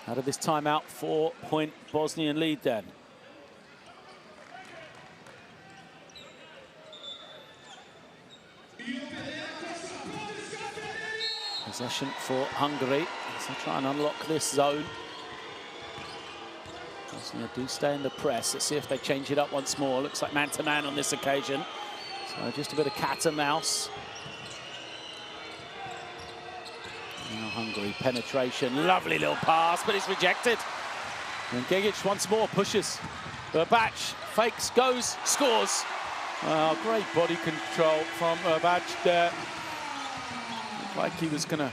Out of this timeout, 4-point Bosnian lead then. Possession for Hungary as they try and unlock this zone. Bosnia do stay in the press. Let's see if they change it up once more. Looks like man-to-man on this occasion. So just a bit of cat and mouse. Now Hungary, penetration, lovely little pass, but it's rejected. And Gigic once more pushes. Babac fakes, goes, scores. Great body control from Babac there. Looked like he was going to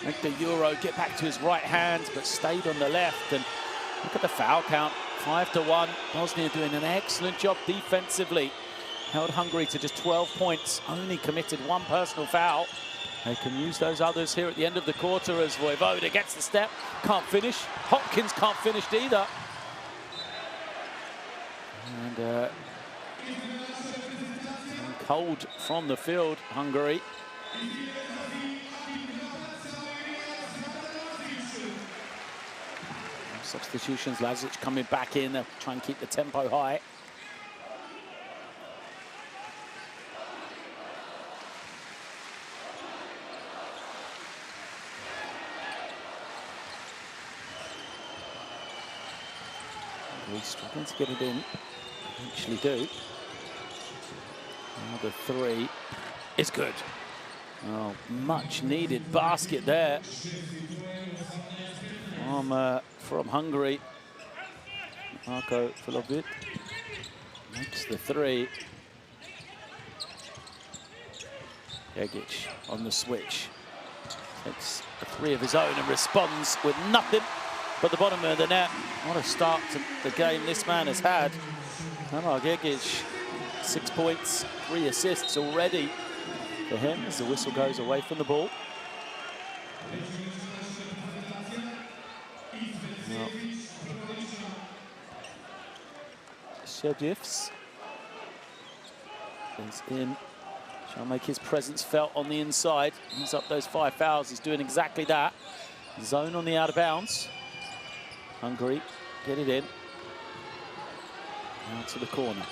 make the Euro get back to his right hand, but stayed on the left. And look at the foul count, 5-1. Bosnia doing an excellent job defensively. Held Hungary to just 12 points, only committed one personal foul. They can use those others here at the end of the quarter as Vojvoda gets the step, can't finish. Hopkins can't finish either. And cold from the field, Hungary. Substitutions, Lazic coming back in, they'll try and keep the tempo high. Struggling to get it in, eventually do. Now the three is good. Oh, much needed basket there from Hungary. Marko Filovic makes the three. Gigic on the switch. Takes a three of his own and responds with nothing but the bottom of the net. What a start to the game this man has had. Gigic, 6 points, 3 assists already for him as the whistle goes away from the ball. Shedifs is in, trying to make his presence felt on the inside. He's up those 5 fouls, he's doing exactly that. Zone on the out of bounds. Hungary get it in. Out to the corner.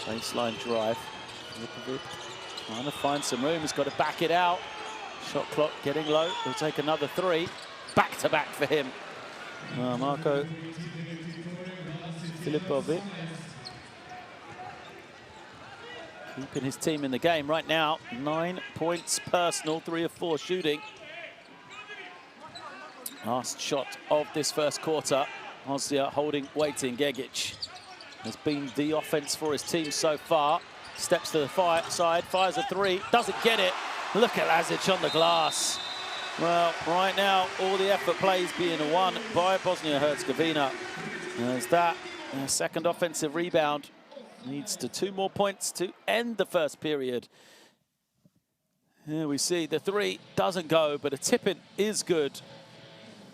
Baseline drive. Trying to find some room. He's got to back it out. Shot clock getting low. He'll take another three. Back to back for him. Marko Filipovic. Keeping his team in the game right now. 9 points personal, 3 of 4 shooting. Last shot of this first quarter. Bosnia holding, waiting. Gigic has been the offense for his team so far. Steps to the side, fires a three, doesn't get it. Look at Lazic on the glass. Well, right now, all the effort plays being won by Bosnia and Herzegovina. As that second offensive rebound leads to 2 more points to end the first period. Here we see the three doesn't go, but a tip-in is good.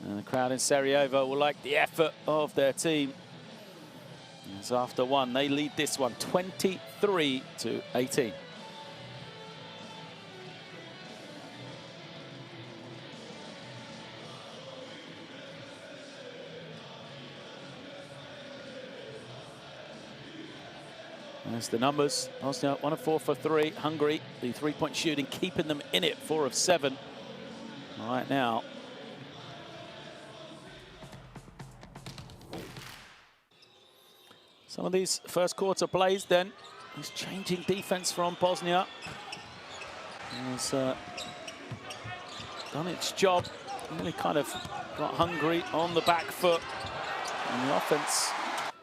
And the crowd in Sarajevo will like the effort of their team. As after one, they lead this one 23-18. There's the numbers. Bosnia 1 of 4 for 3. Hungary, the 3-point shooting, keeping them in it, 4 of 7 right now. Some of these first quarter plays then is changing defense from Bosnia. Has done its job. Really kind of got Hungary on the back foot. And the offense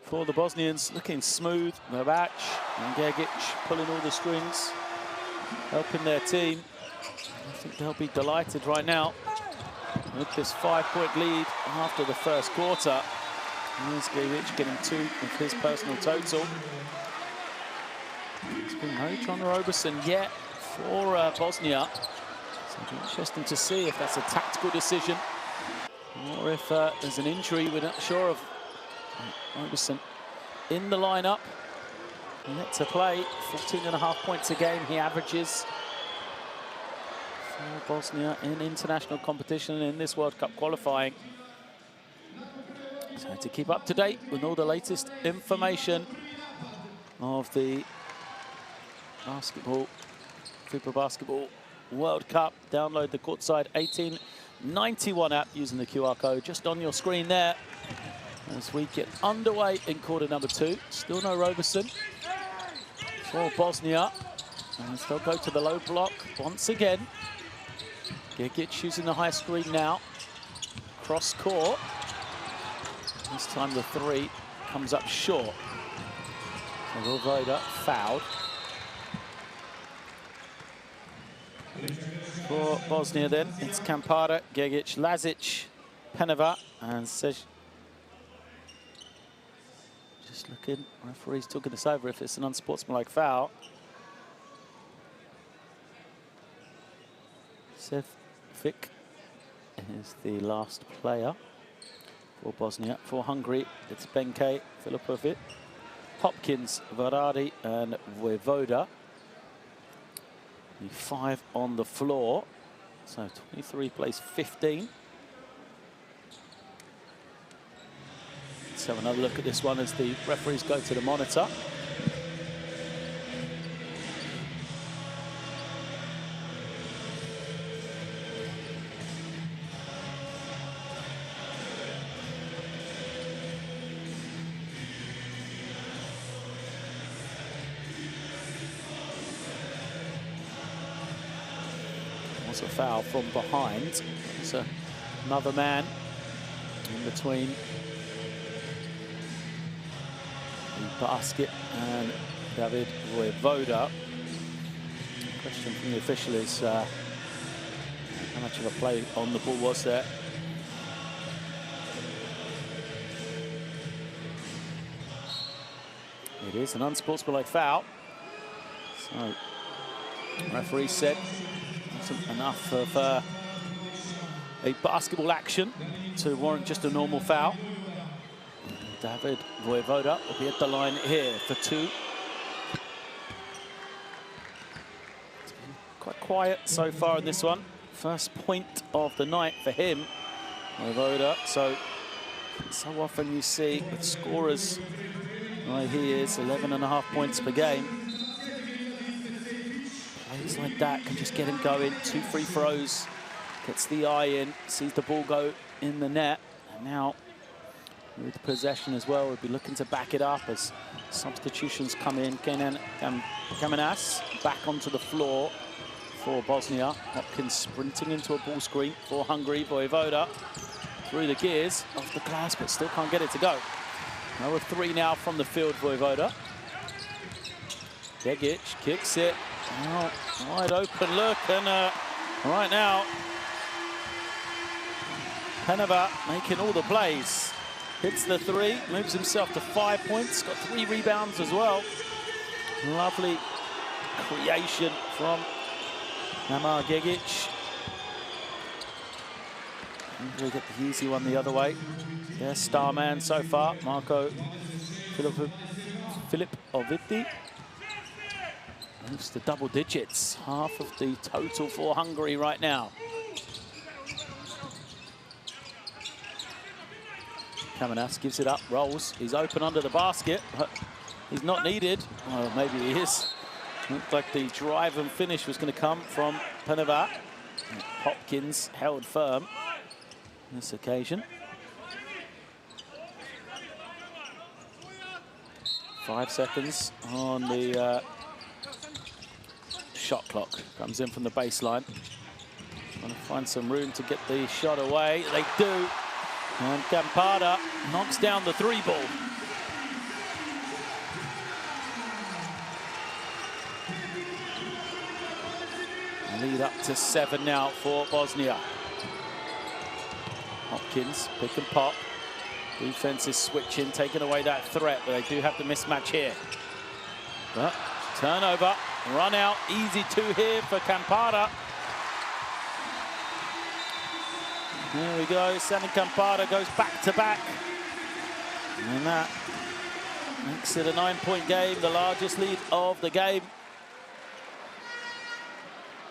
for the Bosnians looking smooth. Babac and Gigic pulling all the strings, helping their team. I think they'll be delighted right now. with this 5-point lead after the first quarter. Here's Gegic getting 2 of his personal total. There's been no John Roberson yet for Bosnia. So it'll be interesting to see if that's a tactical decision or if there's an injury. We're not sure of. Roberson in the lineup. Yet to play. 14.5 points a game he averages for Bosnia in international competition in this World Cup qualifying. So to keep up to date with all the latest information of the basketball, FIBA Basketball World Cup, download the Courtside 1891 app using the QR code just on your screen there as we get underway in quarter number 2. Still no Roberson for Bosnia. And they'll go to the low block once again. Gegic using the high screen now. Cross court. This time the 3 comes up short. So Vojvoda fouled. For Bosnia then, it's Kampara, Gegic, Lazic, Peneva, and Sej. Just looking, referee's talking this over if it's an unsportsmanlike foul. Sevcik is the last player for Bosnia. For Hungary, it's Benke, Filipovic, Hopkins, Varadi, and Vojvoda. The 5 on the floor. So 23 plays 15. Let's have another look at this one as the referees go to the monitor. A foul from behind. There's another man in between the basket and David Vojvoda. The question from the official is how much of a play on the ball was there? It is an unsportsmanlike foul. So referee said enough of a basketball action to warrant just a normal foul. David Vojvoda will be at the line here for 2. It's been quite quiet so far in this one. First point of the night for him, Vojvoda. So often you see with scorers, right, he is 11.5 points per game. Plays like that can just get him going. 2 free throws, gets the eye in, sees the ball go in the net. And now with possession as well, we'll be looking to back it up as substitutions come in. Kenan Kamenas back onto the floor for Bosnia. Hopkins sprinting into a ball screen for Hungary. Vojvoda through the gears off the glass, but still can't get it to go. Now with 3 now from the field, Vojvoda. Gegic kicks it. Oh, wide open look, and right now, Peneva making all the plays. Hits the 3, moves himself to 5 points, got 3 rebounds as well. Lovely creation from Amar Gegic. We'll get the easy one the other way. Yeah, star man so far, Marco Filipovic. Moves to double digits, half of the total for Hungary right now. Kamenas gives it up, rolls. He's open under the basket, but he's not needed. Well, maybe he is. Looked like the drive and finish was going to come from Peneva. Hopkins held firm on this occasion. 5 seconds on the shot clock. Comes in from the baseline. Trying to find some room to get the shot away. They do. And Kampara knocks down the 3 ball. Lead up to 7 now for Bosnia. Hopkins, pick and pop. Defense is switching, taking away that threat, but they do have the mismatch here. But turnover, run out, easy two here for Campara. There we go, Sami Campara goes back to back. And that makes it a 9-point game, the largest lead of the game.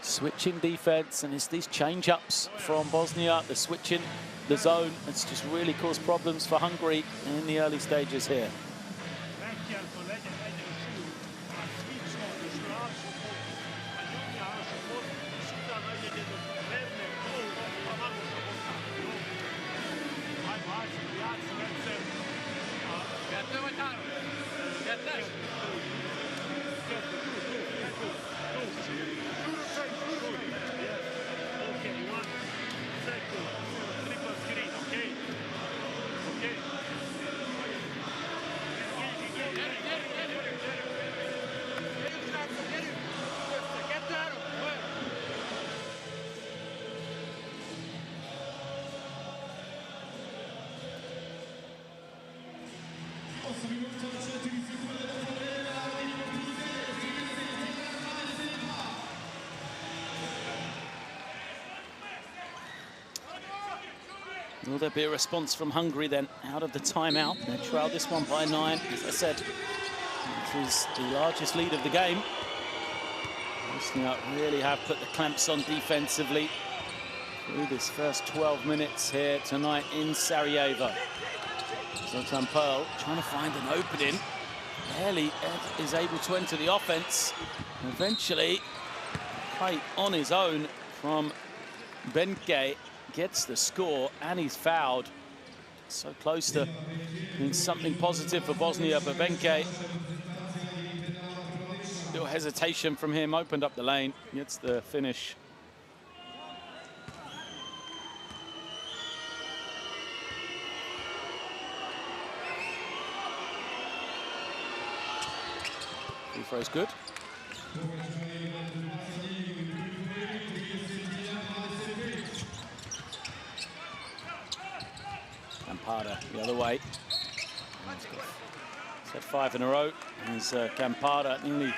Switching defense, and it's these change-ups from Bosnia, the switching, the zone. It's just really caused problems for Hungary in the early stages here. Will there be a response from Hungary then out of the timeout? They trail this one by 9. As I said, it is the largest lead of the game. Bosnia really have put the clamps on defensively through this first 12 minutes here tonight in Sarajevo. Zoltan Pearl trying to find an opening. Barely is able to enter the offense. Eventually, right on his own from Benke gets the score, and he's fouled. So close to being something positive for Bosnia, but Benke, little hesitation from him, opened up the lane, gets the finish. Free throw's good. Campara the other way. He's had 5 in a row. As Campara nearly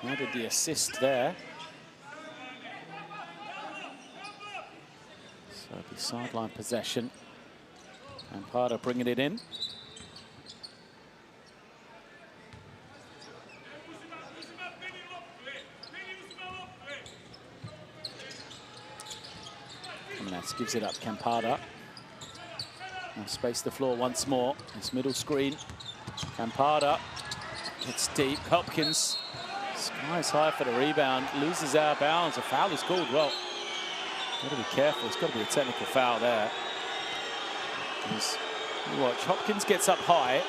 added the assist there. So the sideline possession. Campara bringing it in. Kamenats gives it up, Campara. Now space the floor once more. This middle screen. Campara gets deep. Hopkins skies high for the rebound. Loses out of bounds. A foul is called. Well, got to be careful. It's got to be a technical foul there. Watch. Hopkins gets up high.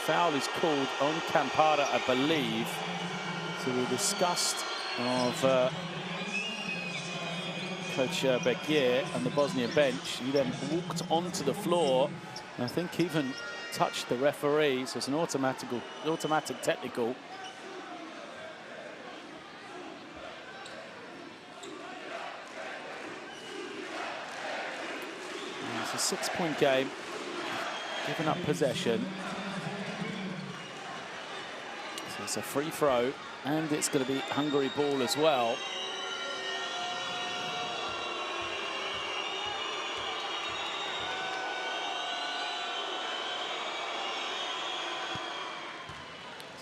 Foul is called on Campara, I believe. To the disgust of Coach Bekir and the Bosnian bench. He then walked onto the floor, and I think even touched the referee, so it's an automatic technical. And it's a 6-point game, giving up possession. So it's a free throw, and it's going to be Hungary ball as well.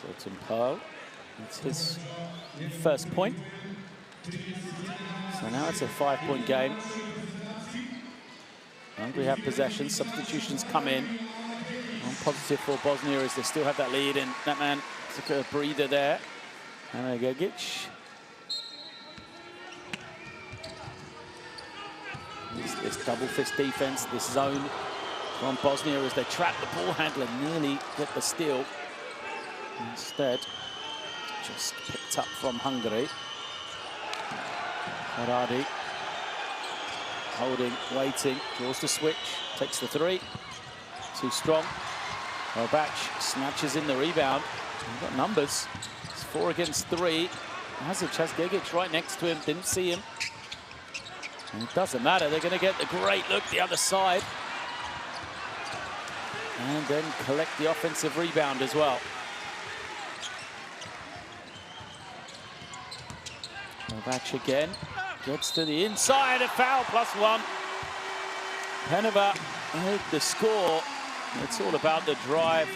Zoltan Pearl, it's his first point. So now it's a 5-point game. Hungary have possession, substitutions come in. One positive for Bosnia is they still have that lead, and that man took a breather there. And Gegic. This double fist defense, this zone from Bosnia as they trap the ball handler, nearly get the steal. Instead, just picked up from Hungary. Haradi holding, waiting, draws the switch, takes the 3. Too strong. Obac snatches in the rebound. He's got numbers. It's 4 against 3. Hazic has Gegic right next to him, didn't see him. And it doesn't matter, they're going to get the great look the other side. And then collect the offensive rebound as well. Kovac again, gets to the inside, a foul +1. Penova with the score. It's all about the drive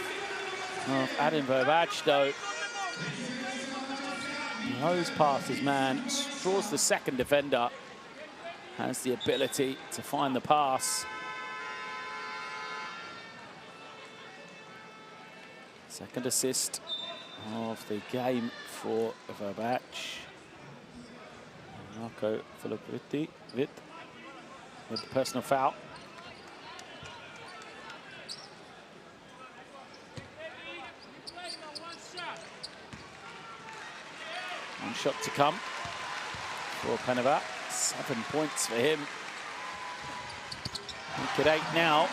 of Adam Kovac, though. Blows past his man, draws the second defender, has the ability to find the pass. Second assist of the game for Kovac. Marco Filippetti with the personal foul. One shot to come for Penova. 7 points for him. Make it 8 now.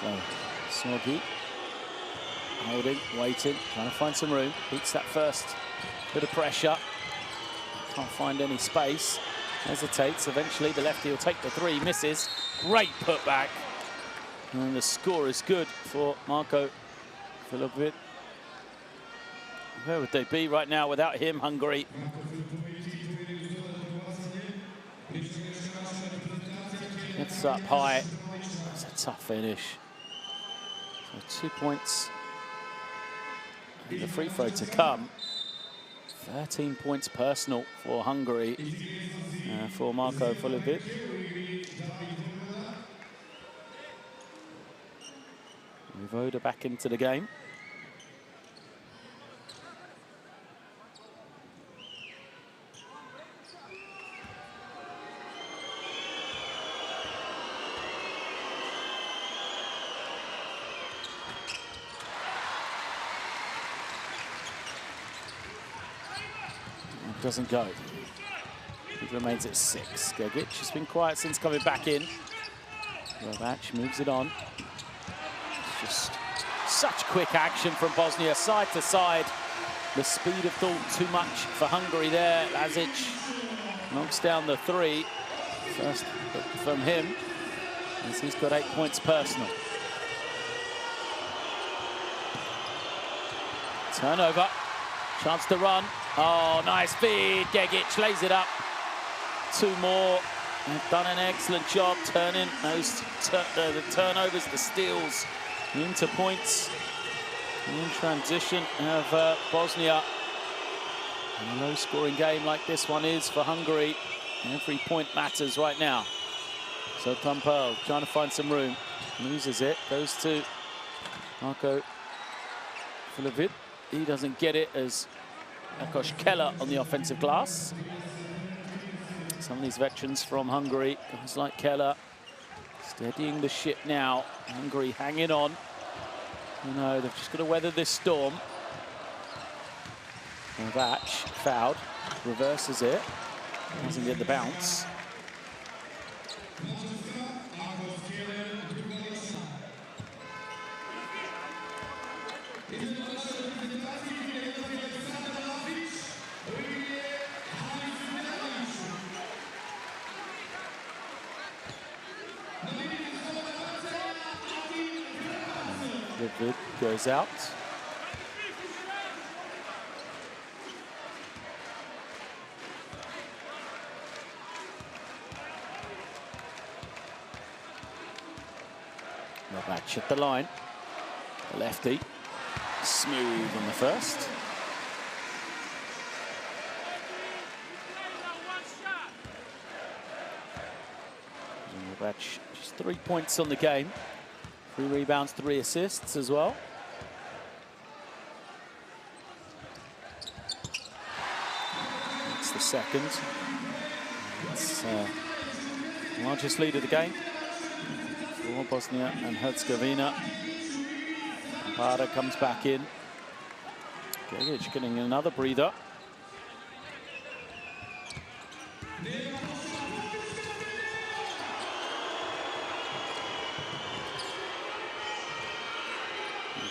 So, Sorgi holding, waiting, trying to find some room. Beats that first bit of pressure. Can't find any space. Hesitates. Eventually, the lefty will take the three. Misses. Great putback. And the score is good for Marco Filippetti. Where would they be right now without him, Hungary? Gets up high. That's a tough finish. So 2 points. And the free throw to come. 13 points personal for Hungary, for Marco Filippetti. Voda back into the game. Doesn't go. It remains at 6. Gegic has been quiet since coming back in. Kovac moves it on. It's just such quick action from Bosnia, side to side. The speed of thought too much for Hungary there. Lazic knocks down the three. First from him, as he's got 8 points personal. Turnover. Chance to run. Oh, nice feed. Gegic lays it up. 2 more. They've done an excellent job turning those the turnovers, the steals into points. In transition of Bosnia. And a low-scoring game like this one is for Hungary. Every point matters right now. So Tampel trying to find some room. Loses it. Goes to Marco Filippetti. He doesn't get it as Akos Keller on the offensive glass. Some of these veterans from Hungary, guys like Keller, steadying the ship now. Hungary hanging on. You know, they've just got to weather this storm. Kovac fouled, reverses it, doesn't get the bounce. Vid goes out. Kovac at the line. The lefty. Smooth on the first. Kovac just 3 points on the game. 3 rebounds, 3 assists as well. That's the second. It's the largest lead of the game for Bosnia and Herzegovina. Pada comes back in. Gegic getting another breather.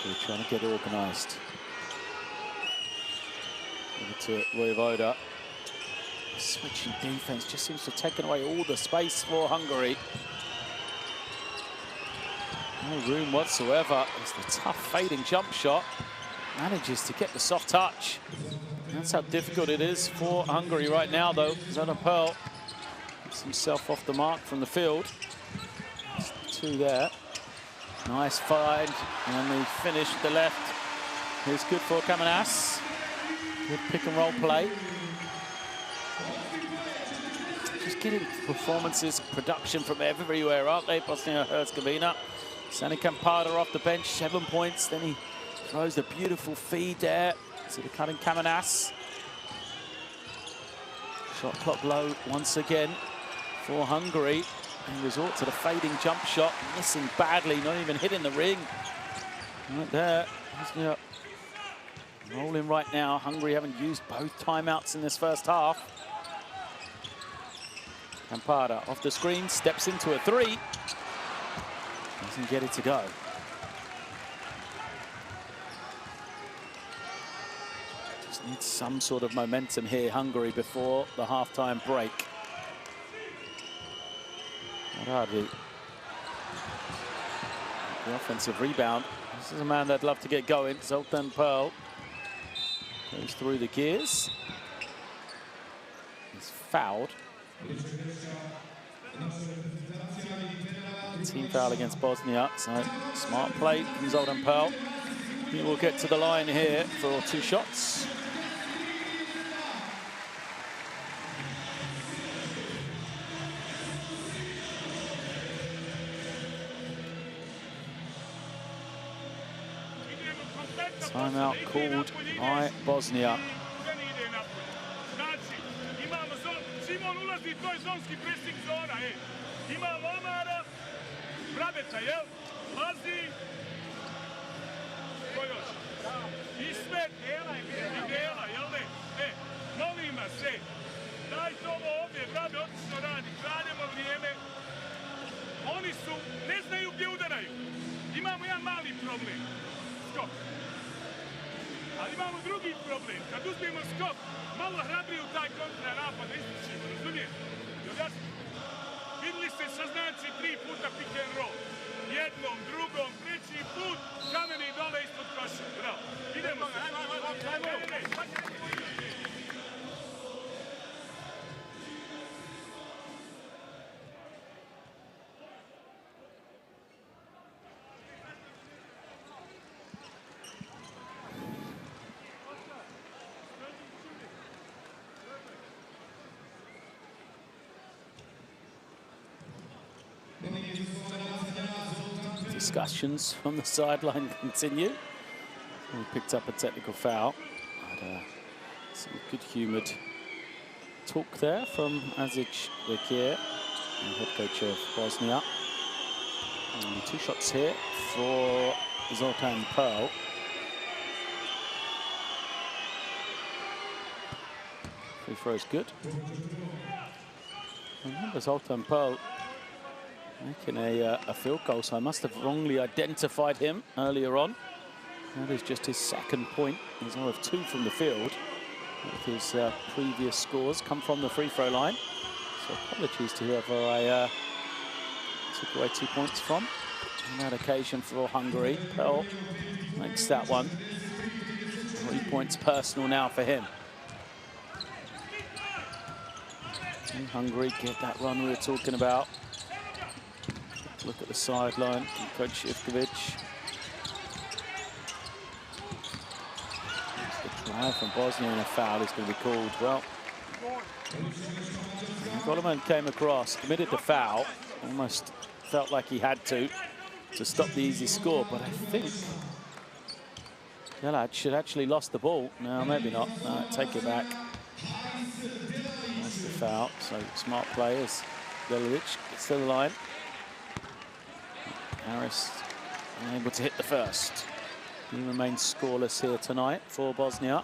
Hungary trying to get organised. Over to Voivoda. Switching defence just seems to have taken away all the space for Hungary. No room whatsoever. It's the tough fading jump shot. Manages to get the soft touch. That's how difficult it is for Hungary right now, though. Zoltan Pearl gets himself off the mark from the field. That's the two there. Nice find. And the finish to the left is good for Kamenas. Good pick and roll play. Just getting performances, production from everywhere, aren't they? Bosnia and Herzegovina. Sani Kampada off the bench, 7 points. Then he throws a beautiful feed there to the cutting Kamenas. Shot clock low once again for Hungary. And resort to the fading jump shot, missing badly, not even hitting the ring. Right there. Rolling right now. Hungary haven't used both timeouts in this first half. Kampada off the screen, steps into a three. Doesn't get it to go. Just needs some sort of momentum here, Hungary, before the half-time break. Hardly. The offensive rebound. This is a man that'd love to get going. Zoltan Pearl goes through the gears. He's fouled. Team foul against Bosnia, so smart play from Zoltan Pearl. He will get to the line here for 2 shots. Timeout called by Bosnia. Brabeca, jel? Lazi. Ko još? Ismet. I Dela, jel ne? Molim vas, dajte ovo ovdje, Brabe odlično radi, krademo vrijeme. Oni su, ne znaju gdje udaraju. Imamo jedan mali problem. Skok. Ali imamo drugi problem. Kad uzmemo skok, malo hrabrije u taj kontranapad ističemo, razumijete? Vidjeli ste sa znači 3 puta pick and roll. Jednom, drugom, 3. put, kameni dole ispod koša. Bravo. Idemo se. Discussions from the sideline continue. We picked up a technical foul. But, some good-humoured talk there from Azic Bekir, head coach of Bosnia. And 2 shots here for Zoltan Pearl. Free throw is good. Remember Zoltan Pearl making a field goal, so I must have wrongly identified him earlier on. That is just his 2nd point. He's 0 of 2 from the field. With his previous scores come from the free throw line. So apologies to whoever I took away 2 points from. On that occasion for Hungary, Pearl makes that one. 3 points personal now for him. And Hungary get that run we were talking about. Look at the sideline, Coach Ivkovic. The drive from Bosnia and a foul is going to be called. Well, Goleman came across, committed the foul, almost felt like he had to stop the easy score, but I think Gelad should actually lost the ball. No, maybe not. No, take it back. That's the foul, so smart players. Delovic gets to the line. Harris unable to hit the first. He remains scoreless here tonight for Bosnia.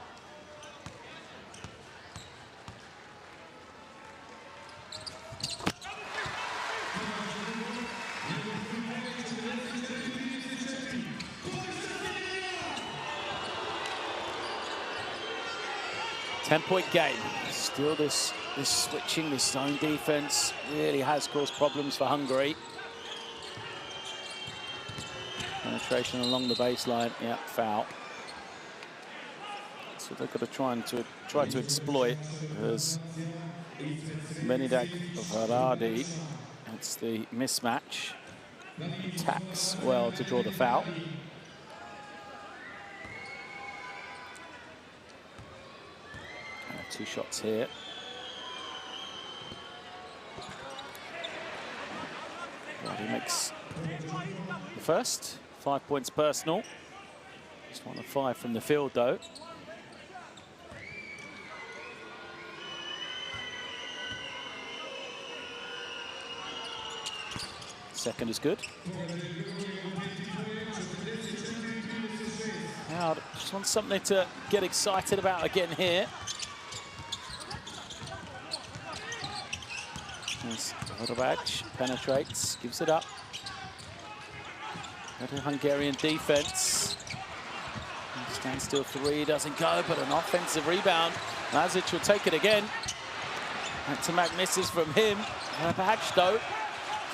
10-point game. Still this switching, this zone defense really has caused problems for Hungary. Penetration along the baseline, yeah, foul. So they've got to try to exploit as Benidak Varadi. It's the mismatch. Attacks well to draw the foul. 2 shots here. He makes the first. 5 points personal. Just 1 of 5 from the field, though. Second is good. Now, just want something to get excited about again here. As Rodovac penetrates, gives it up. Better Hungarian defense. Standstill 3 doesn't go, but an offensive rebound. Lazic will take it again. Back-to-back misses from him. Rodovac, though,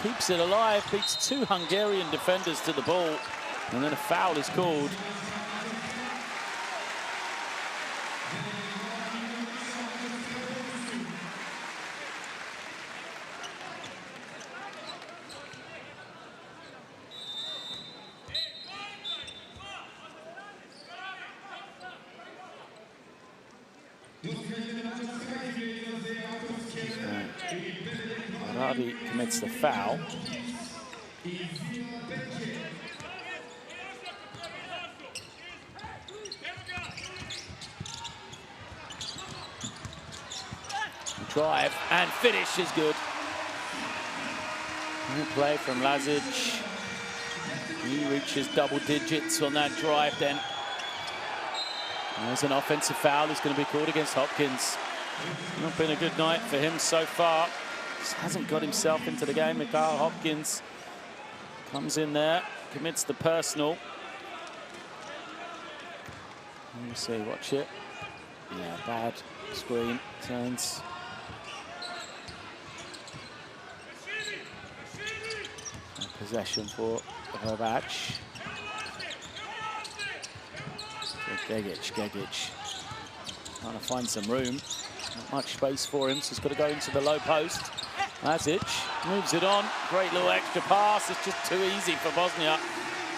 keeps it alive, beats 2 Hungarian defenders to the ball, and then a foul is called. Varadi commits the foul. Drive and finish is good. Good play from Lazic. He reaches double digits on that drive then. There's an offensive foul that's going to be called against Hopkins. Not been a good night for him so far. Just hasn't got himself into the game. Mikhail Hopkins comes in there, commits the personal. Let me see, watch it. Yeah, bad screen, turns. Possession for Rodovac. Gegic. Trying to find some room. Not much space for him, so he's got to go into the low post. Lazic moves it on. Great little extra pass. It's just too easy for Bosnia.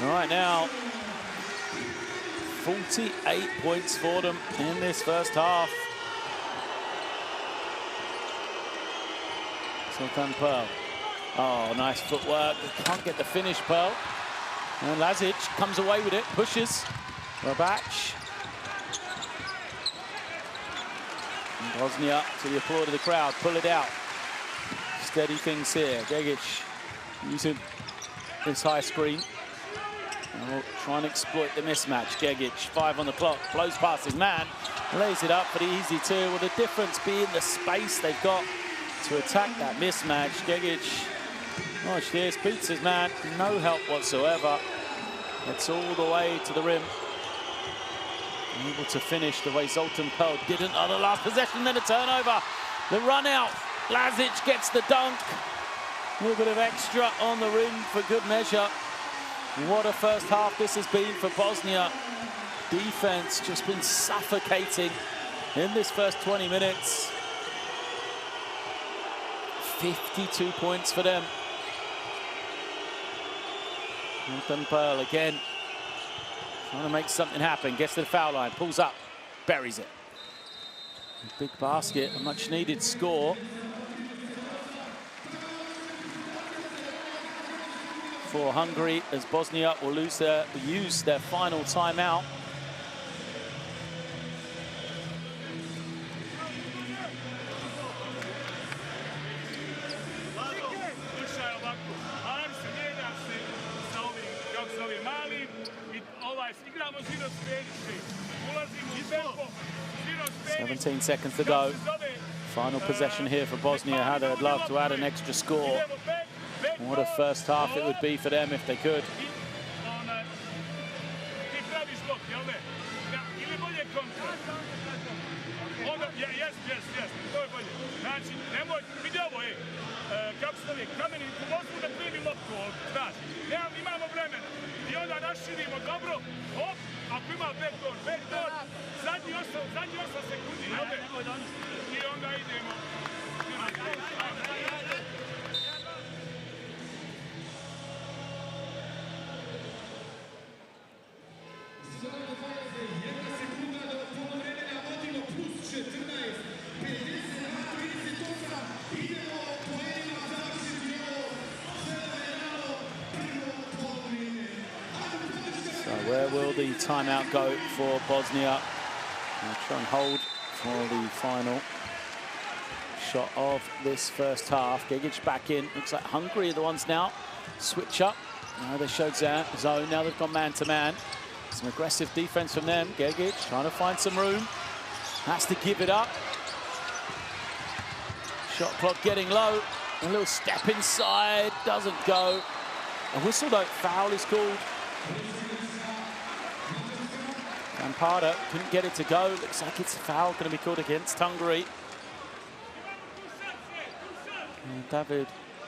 Right now, 48 points for them in this first half. Sultan Pearl. Oh, nice footwork. Can't get the finish, Pearl. And Lazic comes away with it, pushes. Rodovac. And Bosnia, to the applaud of the crowd, pull it out. Steady things here. Gegic using this high screen. And try and exploit the mismatch. Gegic, 5 on the clock, blows past his man, lays it up for the easy 2. With the difference being the space they've got to attack that mismatch. Gegic, watch this, beats his man, no help whatsoever. Gets all the way to the rim. Able to finish the way Zoltan Pearl didn't on the last possession, then a turnover. The run out, Lazic gets the dunk. A little bit of extra on the rim for good measure. What a first half this has been for Bosnia. Defense just been suffocating in this first 20 minutes. 52 points for them. Zoltan Pearl again. Trying to make something happen, gets to the foul line, pulls up, buries it. Big basket, a much needed score. For Hungary, as Bosnia will use their final timeout. Igramo zero spredište, ulazimo u tempo, zero spredište. 17 seconds to go. Final possession here for Bosnia. How they'd love to add an extra score. What a first half it would be for them if they could. Ti praviš blok, jel ne? Ili bolje kontra. onda, jes, to je bolje. Znači, nemoj, vidi ovo, kako se zove, kameni, pomozimo da primi loptu ovdje, znaš, imamo vremena. I onda raširimo dobro, hop, ako ima backdoor, zadnji 8 sekundi, jel ne? I onda idemo. So where will the timeout go for Bosnia? They'll try and hold for the final shot of this first half. Gegic back in. Looks like Hungary are the ones now. Switch up. Now they showed zone. Now they've gone man-to-man. Some aggressive defense from them. Gegic trying to find some room. Has to give it up. Shot clock getting low. A little step inside. Doesn't go. A whistle, though. Foul is called. Ampada couldn't get it to go. Looks like it's a foul going to be called against Hungary. And David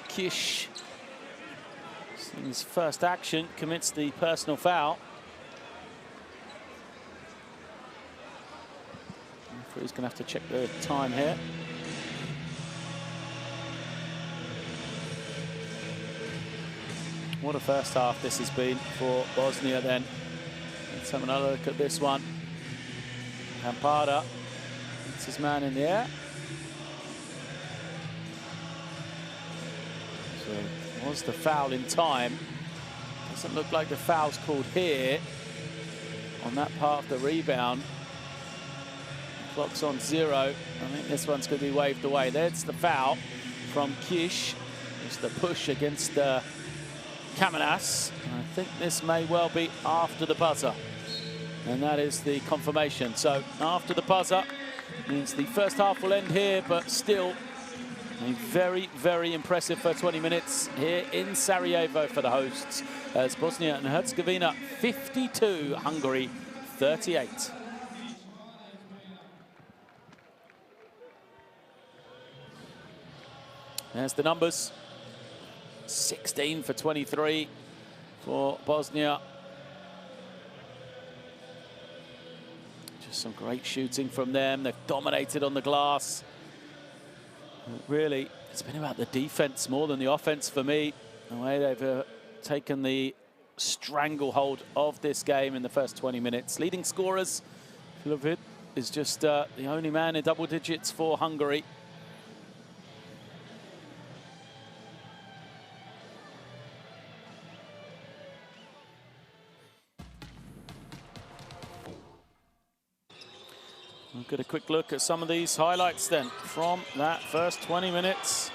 Kish, in his first action, commits the personal foul. Referee's going to have to check the time here. What a first half this has been for Bosnia then. Let's have another look at this one. Ampada, it's his man in the air. So was the foul in time? Doesn't look like the foul's called here on that part of the rebound. Clock's on 0. I think this one's going to be waved away. There's the foul from Kish. It's the push against Kamenas. I think this may well be after the buzzer. And that is the confirmation. So after the buzzer means the first half will end here, but still a very, very impressive first 20 minutes here in Sarajevo for the hosts, as Bosnia and Herzegovina 52, Hungary 38. There's the numbers. 16 for 23 for Bosnia. Just some great shooting from them. They've dominated on the glass. Really, it's been about the defense more than the offense for me. The way they've taken the stranglehold of this game in the first 20 minutes. Leading scorers, Filovid is just the only man in double digits for Hungary. We'll get a quick look at some of these highlights then from that first 20 minutes.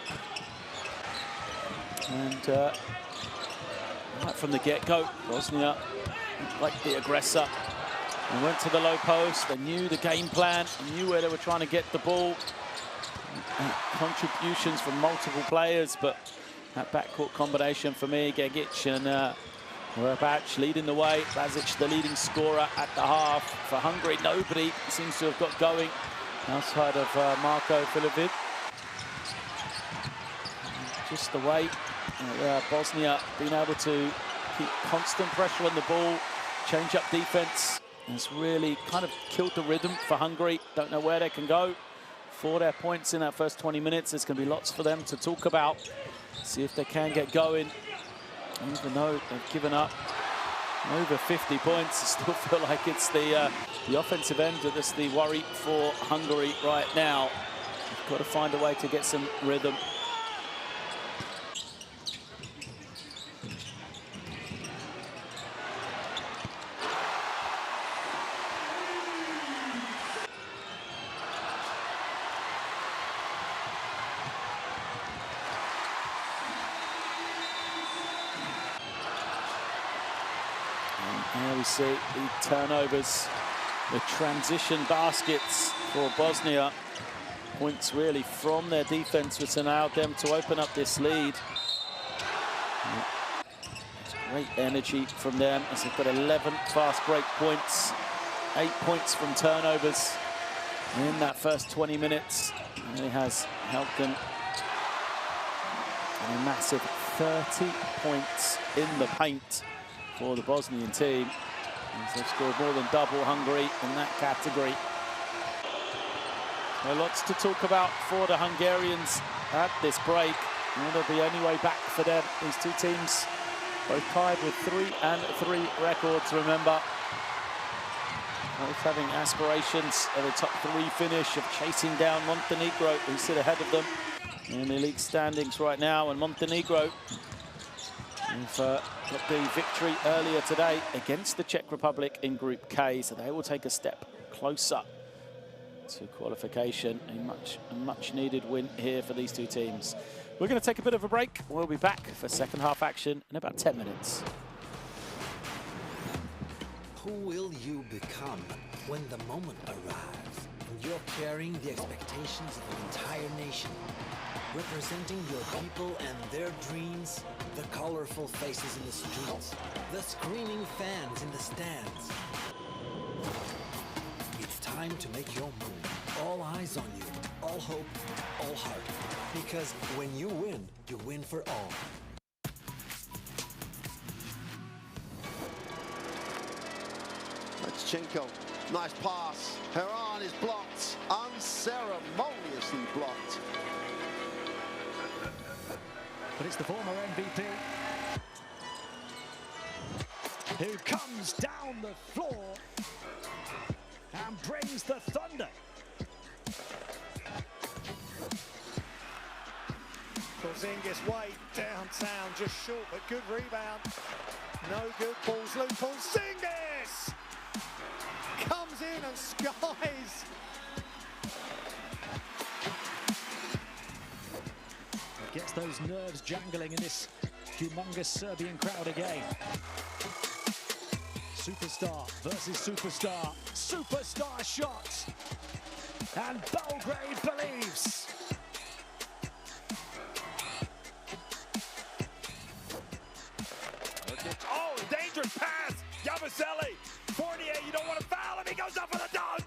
And right from the get-go, Bosnia, like the aggressor, they went to the low post. They knew the game plan, knew where they were trying to get the ball. Contributions from multiple players, but that backcourt combination for me, Gegic and Rabac leading the way. Bazic, the leading scorer at the half. For Hungary, nobody seems to have got going outside of Marko Filovid. Just the way Bosnia being able to keep constant pressure on the ball, change up defense, has really kind of killed the rhythm for Hungary. Don't know where they can go for their points in that first 20 minutes. There's going to be lots for them to talk about. See if they can get going. Even though they've given up over 50 points, I still feel like it's the offensive end that's the worry for Hungary right now. They've got to find a way to get some rhythm. There we see the turnovers, the transition baskets for Bosnia. Points really from their defense, which allowed them to open up this lead. Great energy from them as they've got 11 fast break points, 8 points from turnovers. in that first 20 minutes. He has helped them a massive 30 points in the paint for the Bosnian team. They've scored more than double Hungary in that category. So lots to talk about for the Hungarians at this break. They're the only way back for them. These two teams both tied with 3-3 records, remember. Both having aspirations of a top 3 finish, of chasing down Montenegro, who sit ahead of them in the league standings right now. And Montenegro have got the victory earlier today against the Czech Republic in Group K, so they will take a step closer to qualification. A much needed win here for these two teams. We're going to take a bit of a break. We'll be back for second half action in about 10 minutes. Who will you become when the moment arrives? And you're carrying the expectations of an entire nation, representing your people and their dreams, the colorful faces in the streets, the screaming fans in the stands. It's time to make your move. All eyes on you, all hope, all heart. Because when you win for all. Chinko, nice pass. Haran is blocked, unceremoniously blocked. But it's the former MVP who comes down the floor and brings the thunder. Porzingis way downtown, just short, but good rebound. No good, balls loose. Porzingis comes in and skies. Gets those nerves jangling in this humongous Serbian crowd again. Superstar versus superstar. Superstar shot. And Belgrade believes. Oh, dangerous pass. Yabusele. Fournier, you don't want to foul him. He goes up for the dunk.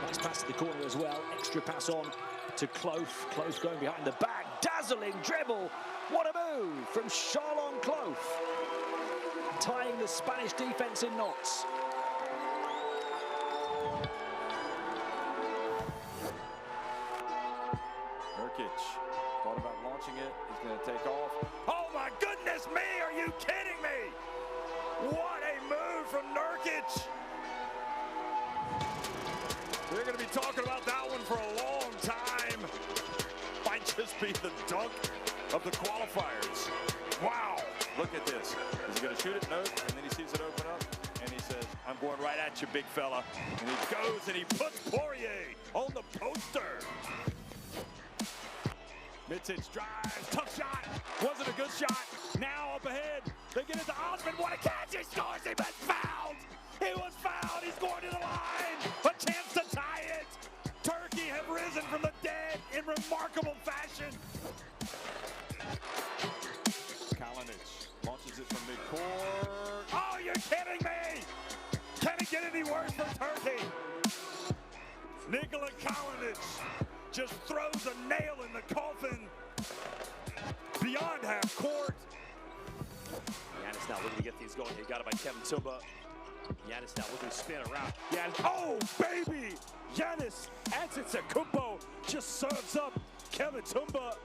Nice pass to the corner as well. Extra pass on to Clough. Clough going behind the back. Dazzling dribble. What a move from Charlon Clough. Tying the Spanish defense in knots. Thought about launching it. He's going to take off. Oh my goodness me! Are you kidding me? What a move from Nurkic! They're going to be talking about that one for a long time. Might just be the dunk of the qualifiers. Wow! Look at this. Is he going to shoot it? No. And then he sees it open up, and he says, "I'm going right at you, big fella." And he goes and he puts Poirier on the poster. Mitic drives, tough shot, wasn't a good shot. Now up ahead, they get into Osman, what a catch, he scores, he was fouled! He was fouled, he's going to the line, a chance to tie it! Turkey have risen from the dead in remarkable fashion. Kalinic launches it from midcourt. Oh, you're kidding me! Can it get any worse for Turkey? Nikola Kalinic just throws a nail in the coffin beyond half court. Giannis now looking to get things going. He got it by Kevin Tumba. Giannis now looking to spin around. Giannis, oh baby! Giannis Antetokounmpo just serves up Kevin Tumba.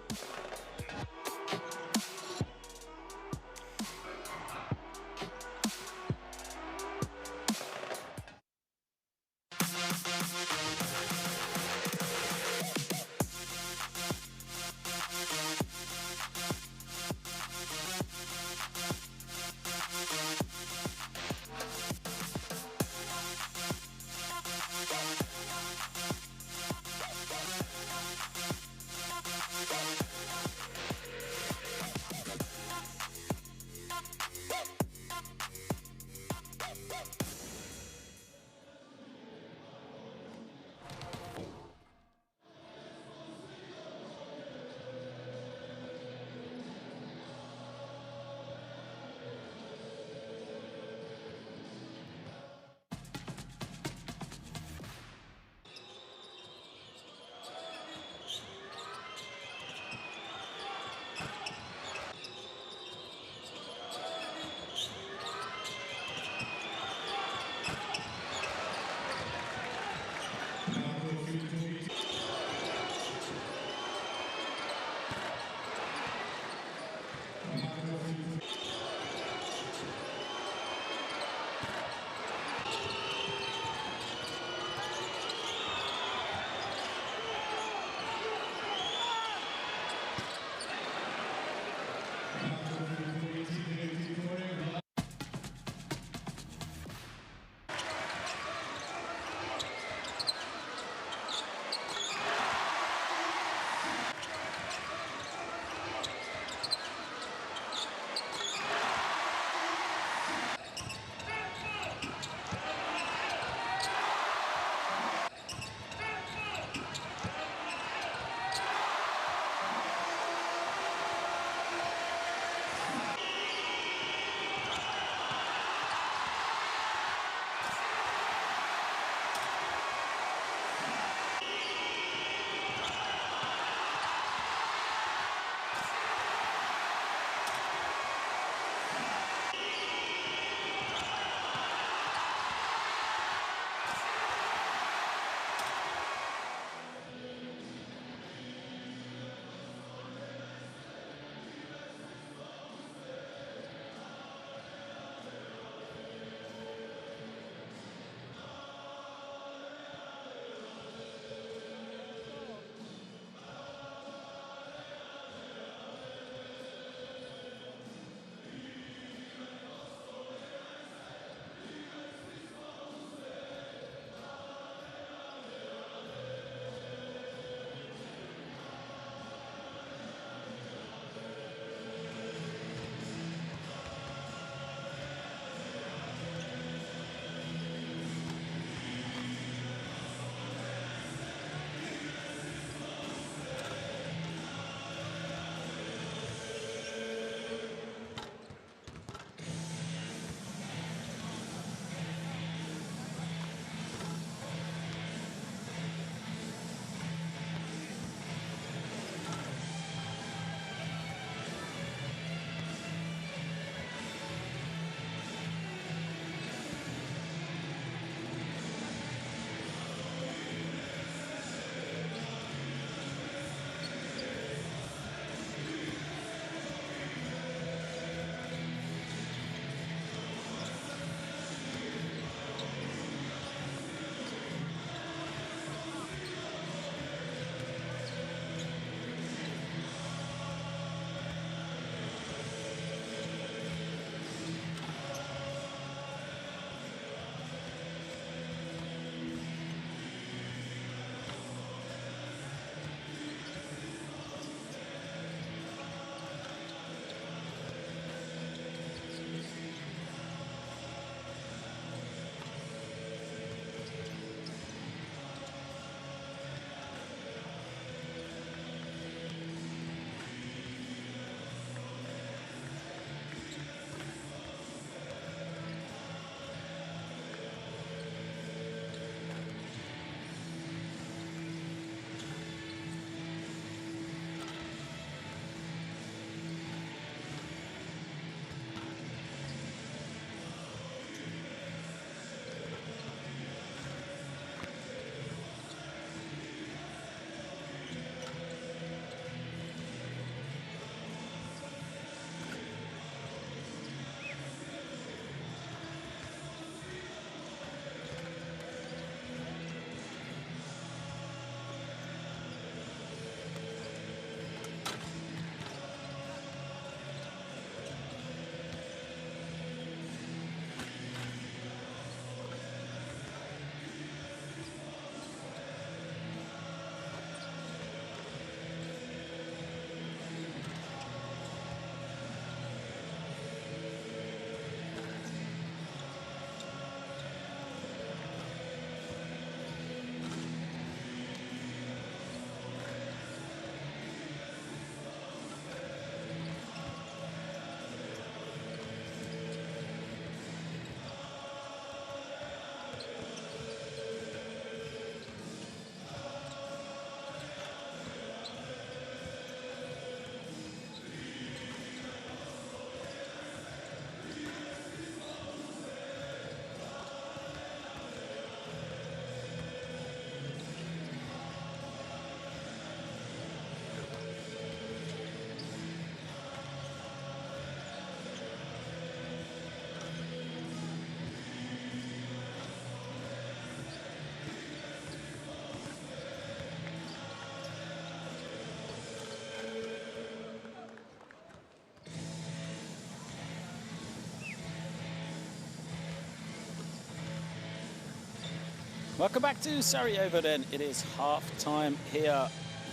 Welcome back to Sarajevo then. It is half-time here.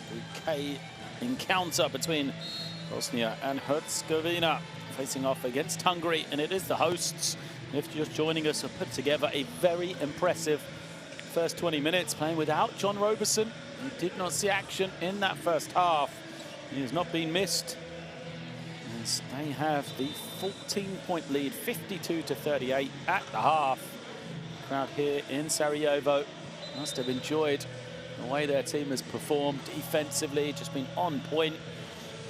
The K encounter between Bosnia and Herzegovina facing off against Hungary, and it is the hosts. If you're just joining us, have put together a very impressive first 20 minutes playing without John Roberson. He did not see action in that first half. He has not been missed. As they have the 14-point lead, 52-38 at the half. The crowd here in Sarajevo must have enjoyed the way their team has performed defensively, just been on point,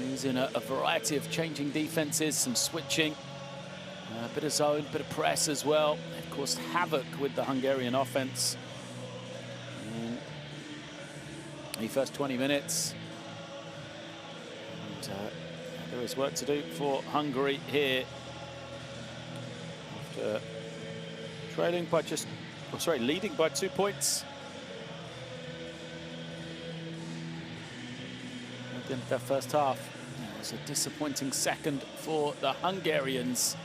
using a variety of changing defenses, some switching, a bit of zone, bit of press as well. Of course, havoc with the Hungarian offense in the first 20 minutes. And, there is work to do for Hungary here after trailing by leading by 2 points at the end of that first half. It was a disappointing second for the Hungarians.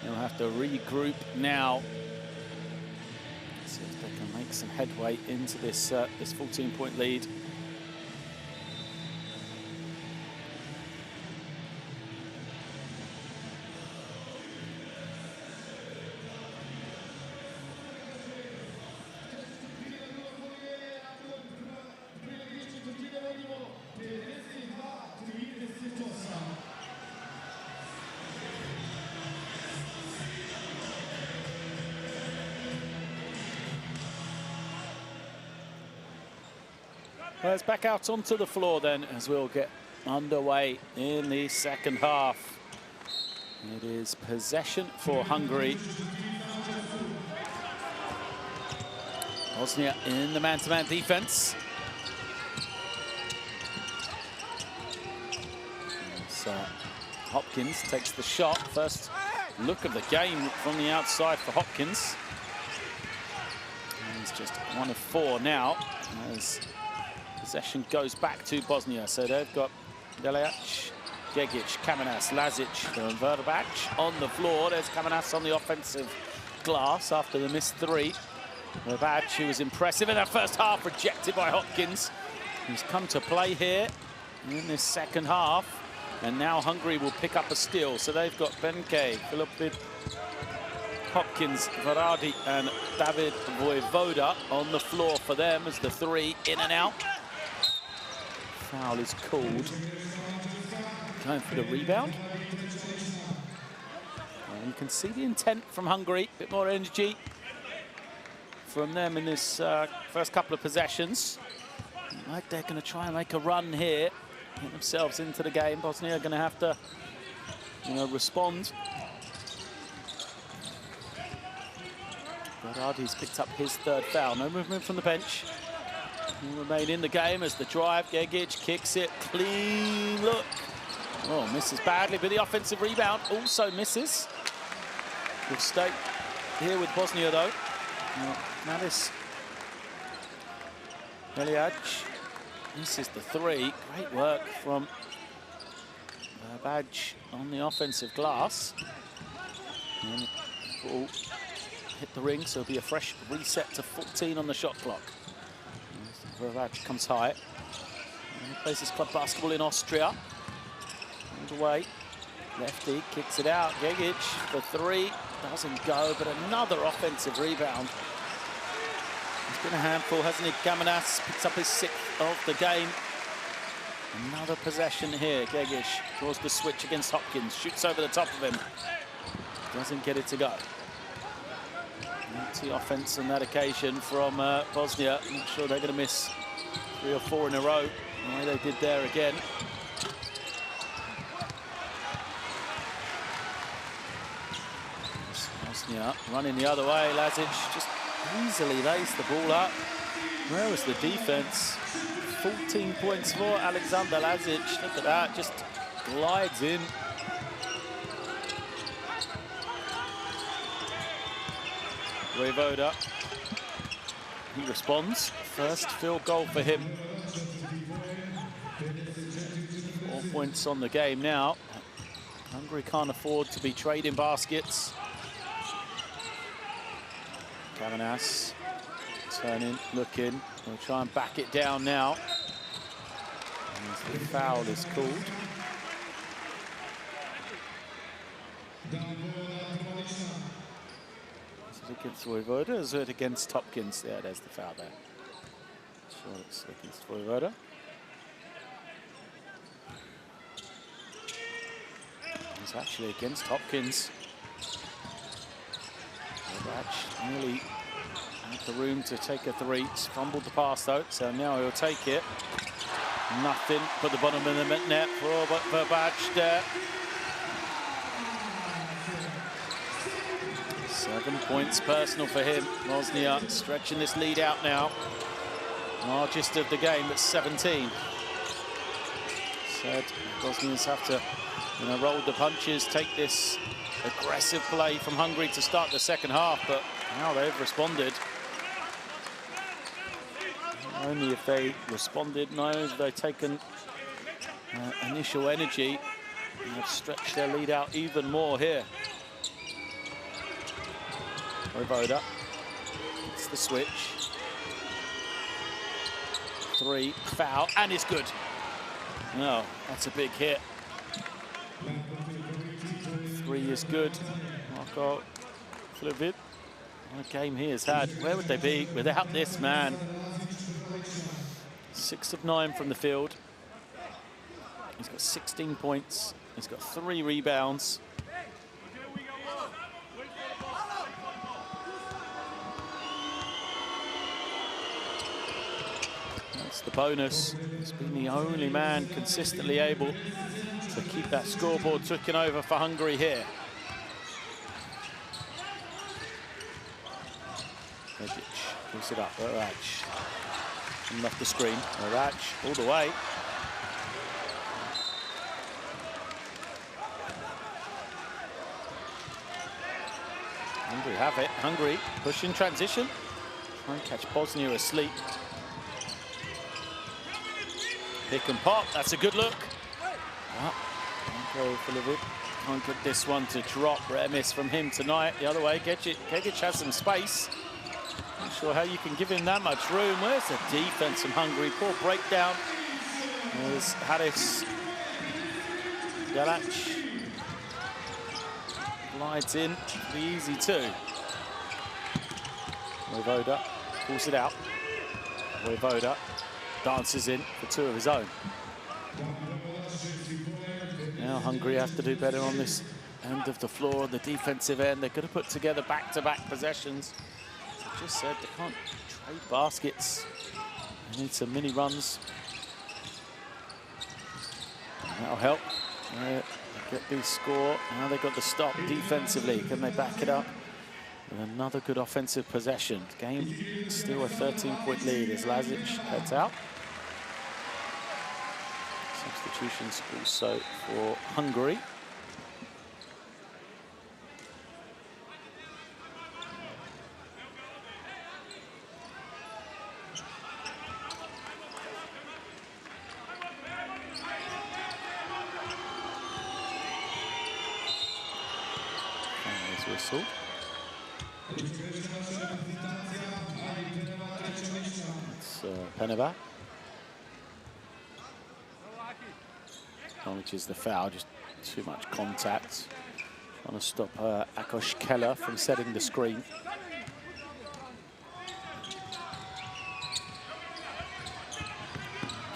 They'll have to regroup now, see if they can make some headway into this 14-point lead. Let's back out onto the floor then as we'll get underway in the second half. It is possession for Hungary. Bosnia in the man-to-man defense. So Hopkins takes the shot. First look of the game from the outside for Hopkins. He's just 1 of 4 now as possession goes back to Bosnia. So they've got Delic, Gegic, Kamenas, Lazic, and Verbac on the floor. There's Kamenas on the offensive glass after the missed 3. Verbac, who was impressive in that first half, rejected by Hopkins. He's come to play here in this second half. And now Hungary will pick up a steal. So they've got Benke, Filipid, Hopkins, Varadi, and David Vojvoda on the floor for them as the 3 in and out. Foul is called. Going for the rebound. And you can see the intent from Hungary. A bit more energy from them in this first couple of possessions. Like they're going to try and make a run here, get themselves into the game. Bosnia are going to have to, respond. Varadi's picked up his 3rd foul. No movement from the bench. He'll remain in the game as the drive. Gegic kicks it. Clean look. Oh, misses badly, but the offensive rebound also misses. Good stake here with Bosnia, though. Malis Beliaj misses the 3. Great work from Badge on the offensive glass. And ball hit the ring, so it'll be a fresh reset to 14 on the shot clock. Verbac comes high. And he plays his club basketball in Austria. Underway. Lefty kicks it out. Gegic for 3. Doesn't go, but another offensive rebound. It's been a handful, hasn't he? Kamenas picks up his 6th of the game. Another possession here. Gegic draws the switch against Hopkins. Shoots over the top of him. Doesn't get it to go. Empty offense on that occasion from Bosnia. I'm not sure they're going to miss 3 or 4 in a row, the way they did there again. Bosnia running the other way. Lazic just easily lays the ball up. Where was the defense? 14 points for Alexander Lazic. Look at that, just glides in. Vojvoda, he responds. First field goal for him. 4 points on the game now. Hungary can't afford to be trading baskets. Kamenas Turning, looking. We'll try and back it down now. And the foul is called. Is it against Vojvoda or is it against Topkins? Yeah, there's the foul there. Sure, it's against Vojvoda. It's actually against Hopkins. Batch nearly had the room to take a three. He's fumbled the pass though, so now he'll take it. Nothing but the bottom of the net for Robert Verbatch there. 7 points personal for him. Bosnia stretching this lead out now. Largest of the game at 17. Said Bosnians have to, roll the punches, take this aggressive play from Hungary to start the second half, but now they've responded. Not only if they responded, no, they've taken initial energy and have stretched their lead out even more here. Vojvoda, it's the switch. 3, foul, and it's good. No, that's a big hit. 3 is good. Marko Flivid. What a game he has had. Where would they be without this man? 6 of 9 from the field. He's got 16 points. He's got 3 rebounds. That's the bonus. He's been the only man consistently able to keep that scoreboard ticking over for Hungary here. Begic gives it up. Verbatch. And left the screen. Verbatch all the way. Hungary have it. Hungary push in transition. Try and catch Bosnia asleep. Pick and pop. That's a good look. Can't get this one to drop. Rare miss from him tonight. The other way, Gegic has some space. Not sure how you can give him that much room. Where's the defense from Hungary? Poor breakdown. There's Haris Galach. Glides in. Pretty easy too. Vojvoda pulls it out. Vojvoda dances in for 2 of his own. Now Hungary have to do better on this end of the floor, the defensive end. They're going to put together back-to-back possessions. As I just said, they can't trade baskets. They need some mini runs. That'll help. Get the score. Now they've got the stop defensively. Can they back it up with another good offensive possession? Game still a 13-point lead as Lazic heads out. Substitutions also for Hungary. Finals whistle. It's Peneva. Which is the foul, just too much contact. Trying to stop Akos Keller from setting the screen.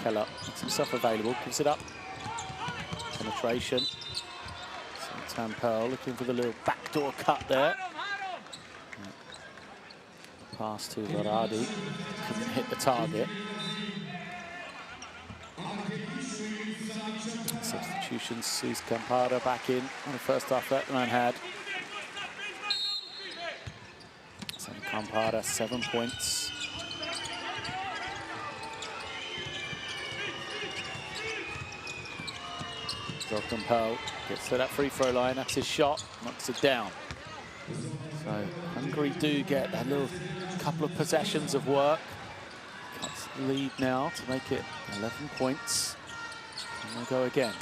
Keller makes himself available, gives it up. Penetration. So Tampel looking for the little backdoor cut there. Pass to Varadi, couldn't hit the target. Substitutions sees Campara back in on the first half that man had. So Campara 7 points. Campbell gets to that free throw line, that's his shot, knocks it down. So Hungary do get a little couple of possessions of work. Cuts the lead now to make it 11 points. And they'll go again.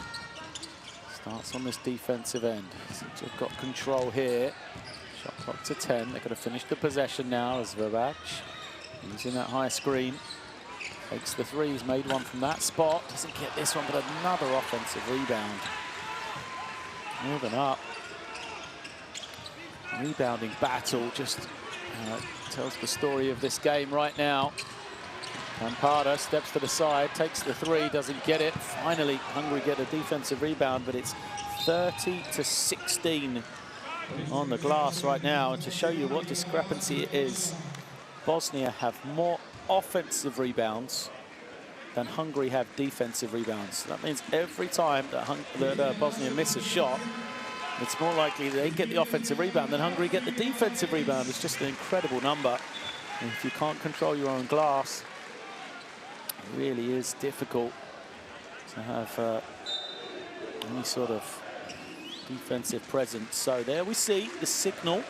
Starts on this defensive end. Seems to have got control here. Shot clock to 10. They've got to finish the possession now as Verbatch Using that high screen. Takes the three, he's made one from that spot. Doesn't get this one, but another offensive rebound. Moving up. Rebounding battle just tells the story of this game right now. Campada steps to the side, takes the three, doesn't get it. Finally, Hungary get a defensive rebound, but it's 30-16 on the glass right now. And to show you what discrepancy it is, Bosnia have more offensive rebounds than Hungary have defensive rebounds. That means every time that Bosnia miss a shot, it's more likely they get the offensive rebound than Hungary get the defensive rebound. It's just an incredible number. And if you can't control your own glass, it really is difficult to have any sort of defensive presence. So there we see the signal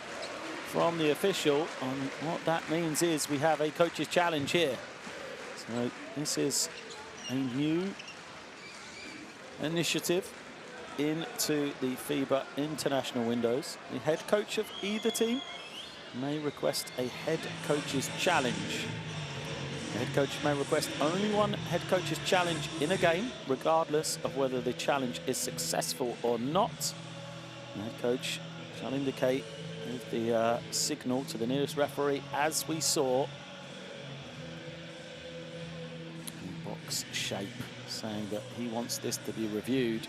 from the official. And what that means is we have a coach's challenge here. So this is a new initiative into the FIBA international windows. The head coach of either team may request a head coach's challenge. The head coach may request only one head coach's challenge in a game, regardless of whether the challenge is successful or not. The head coach shall indicate with the signal to the nearest referee, as we saw in box shape, saying that he wants this to be reviewed.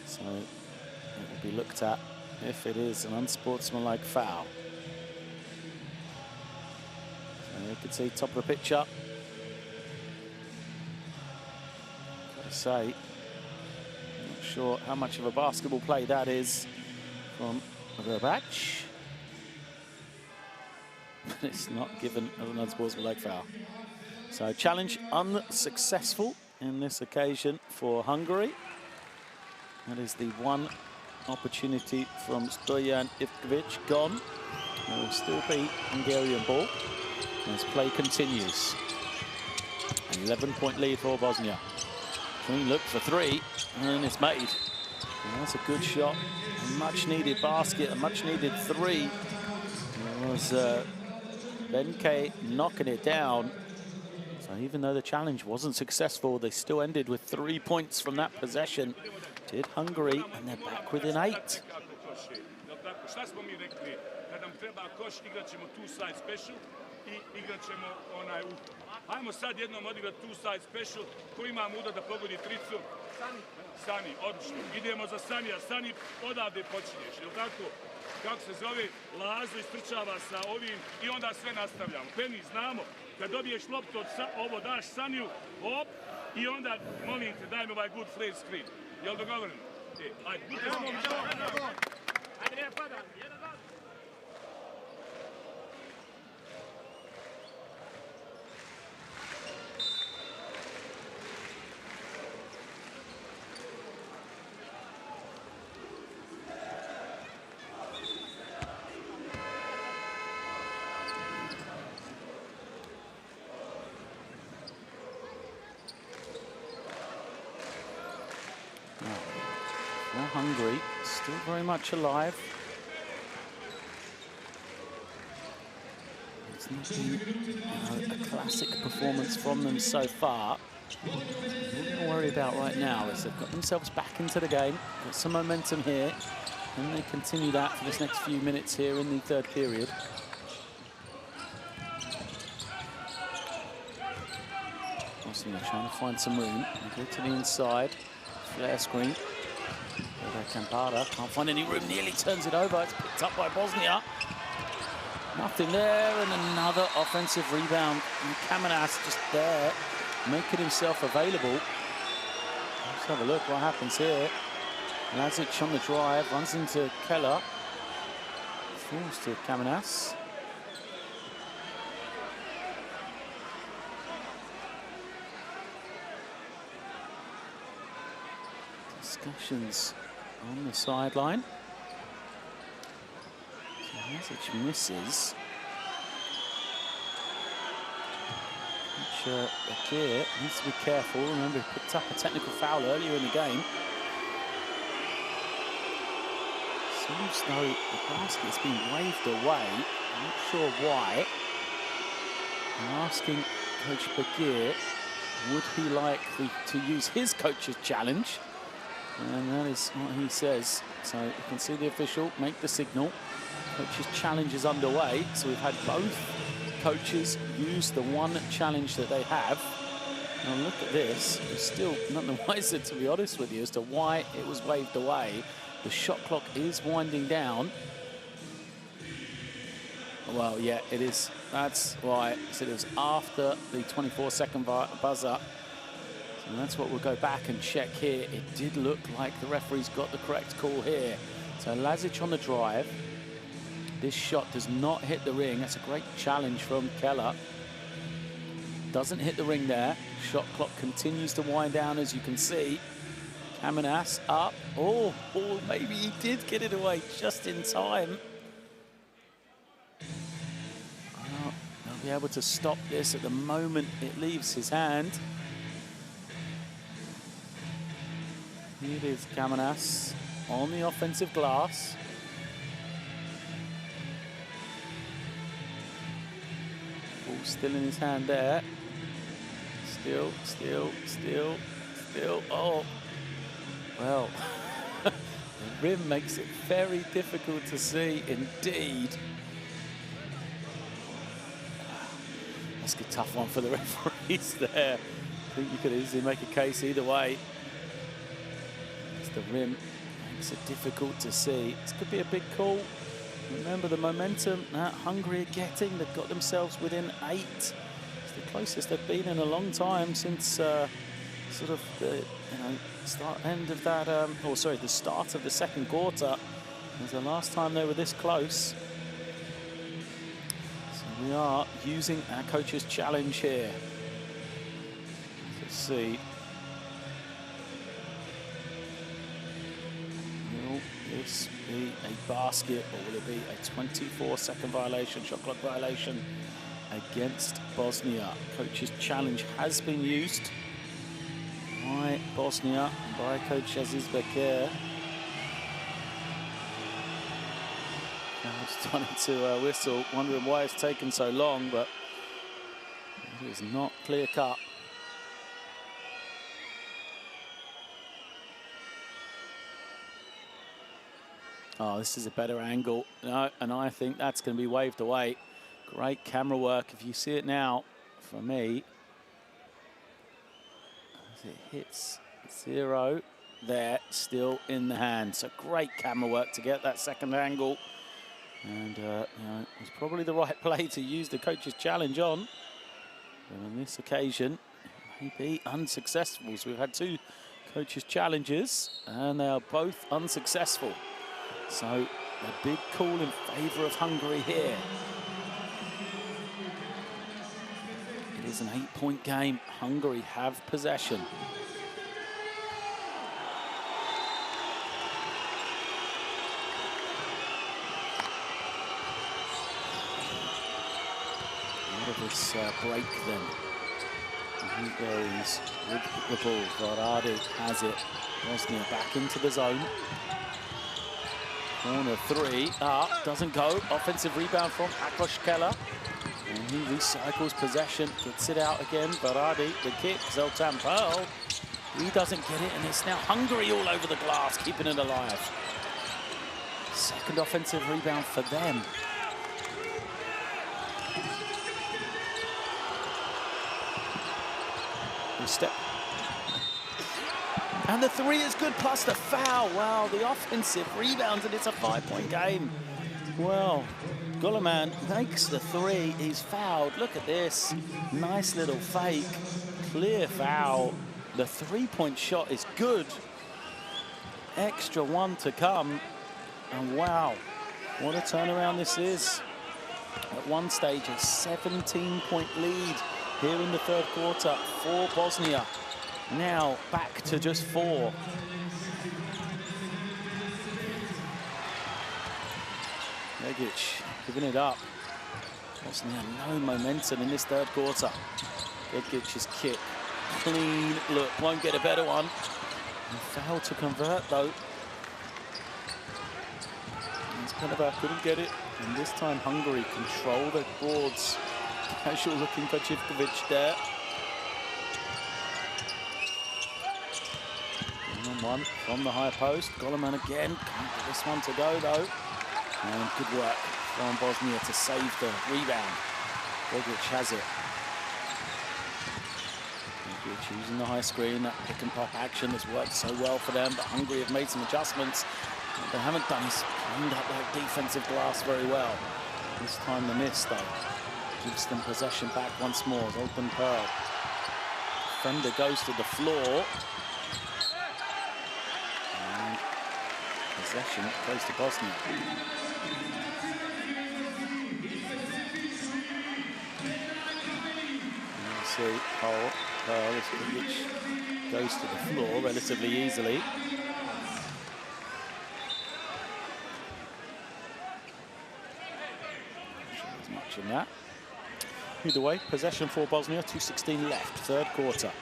So it will be looked at if it is an unsportsmanlike foul. So you can see top of the picture. Gotta say, I'm not sure how much of a basketball play that is from Verbac. But it's not given as an unsportsmanlike foul. So challenge unsuccessful in this occasion for Hungary. That is the one opportunity from Stojan Ivkovic gone. There will still be Hungarian ball as play continues. An 11-point lead for Bosnia. Green looks for three, and it's made. And that's a good shot. A much-needed basket, a much-needed three. It was Benke knocking it down. So even though the challenge wasn't successful, they still ended with 3 points from that possession. Did Hungary, and they're back within 8. Ajmo sad jednom odigrati two side special. Ko ima muda da pogodi tricu? Sani, odlično. Idemo za Sanija. Sani, odavde počinješ, je li tako? Kako se zove? Lazo istrčava sa ovim i onda sve nastavljamo. Penny, znamo, kad dobiješ loptu od ovo daš Saniju, hop, i onda, molim te, daj mi ovaj good flare screen. Jel dogovoreno? Ajde, budite smo. Ajde, ne pada. Hungary still very much alive. It's not been a classic performance from them so far. What we're worry about right now is they've got themselves back into the game, got some momentum here, and they continue that for this next few minutes here in the third period. Bosnia trying to find some room and go to the inside. Flare screen. Campada can't find any room, nearly turns it over. It's picked up by Bosnia. Nothing there, and another offensive rebound. And Kamenas just there, making himself available. Let's have a look what happens here. Lazic on the drive, runs into Keller. Falls to Kamenas. Discussions on the sideline. Lazic misses. Which Akir needs to be careful. Remember, he picked up a technical foul earlier in the game. Seems though the basket's been waved away. I'm not sure why. I'm asking Coach Bagir, would he like to use his coach's challenge? And that is what he says. So you can see the official make the signal. Coach's challenge is underway. So we've had both coaches use the one challenge that they have. Now look at this. We're still none the wiser, to be honest with you, as to why it was waved away. The shot clock is winding down. Well, yeah, it is. That's why I said it was after the 24-second buzzer. So that's what we'll go back and check here. It did look like the referee's got the correct call here. So Lazic on the drive. This shot does not hit the ring. That's a great challenge from Keller. Doesn't hit the ring there. Shot clock continues to wind down, as you can see. Kamenas up. Oh, maybe he did get it away just in time. Well, they'll be able to stop this at the moment it leaves his hand. Here is Kamenas on the offensive glass. Ball still in his hand there. Still. Oh, well, the rim makes it very difficult to see indeed. That's a tough one for the referees there. I think you could easily make a case either way. It's the rim makes it difficult to see. This could be a big call. Remember the momentum that Hungary are getting. They've got themselves within 8. It's the closest they've been in a long time since sort of the end of that, the start of the second quarter. It was the last time they were this close. So we are using our coach's challenge here. Let's see. Will this be a basket, or will it be a 24-second violation, shot clock violation against Bosnia? Coach's challenge has been used by Bosnia, by Coach Aziz Bekir. Now starting to whistle, wondering why it's taken so long, but it is not clear cut. Oh, this is a better angle. No, and I think that's going to be waved away. Great camera work. If you see it now, for me, as it hits 0 there, still in the hand. So great camera work to get that second angle. And it was probably the right play to use the coach's challenge on. But on this occasion, it may be unsuccessful. So we've had 2 coaches' challenges, and they are both unsuccessful. So a big call in favour of Hungary here. It is an 8-point game. Hungary have possession. Out of this break then. And he goes with the ball. Varadi has it. Bosnia back into the zone. Corner 3, doesn't go. Offensive rebound from Akos Keller. And he recycles possession, gets it out again. Varadi, the kick, Zoltan Pearl. He doesn't get it, and it's now Hungary all over the glass, keeping it alive. Second offensive rebound for them. Step. And the 3 is good, plus the foul. Wow, the offensive rebounds, and it's a 5-point game. Well, Gulaman makes the 3. He's fouled. Look at this. Nice little fake. Clear foul. The 3-point shot is good. Extra 1 to come. And wow, what a turnaround this is. At one stage, a 17-point lead here in the third quarter for Bosnia. Now back to just 4. Begic giving it up. Bosnia no momentum in this third quarter. Begic's kick, clean look, won't get a better one. And failed to convert though. Penova couldn't get it, and this time Hungary control the boards Casual looking for Živković there. 1-on-1 from the high post. Goleman again. Can't get this one to go though. And good work from Bosnia to save the rebound. Begić has it. Begić using the high screen, that pick and pop action has worked so well for them, but Hungary have made some adjustments. What they haven't done is cleaned up that defensive glass very well. This time the miss though gives them possession back once more. Open Pearl. Defender goes to the floor. And possession goes to Bosnia. You see Pearl as Begić goes to the floor relatively easily. There's much in that. Either way, possession for Bosnia, 2:16 left, third quarter.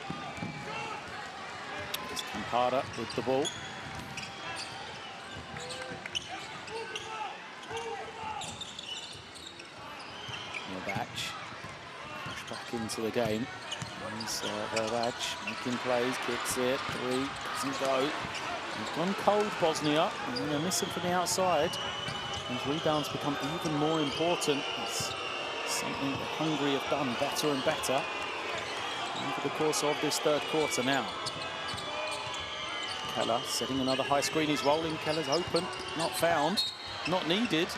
It's Kampada with the ball. Novak pushed back into the game. Novak making plays, kicks it, three, doesn't go. They've gone cold, Bosnia, and they're missing from the outside. And rebounds become even more important. It's something that Hungary have done better and better over the course of this third quarter now. Keller setting another high screen. He's rolling. Keller's open. Not found. Not needed.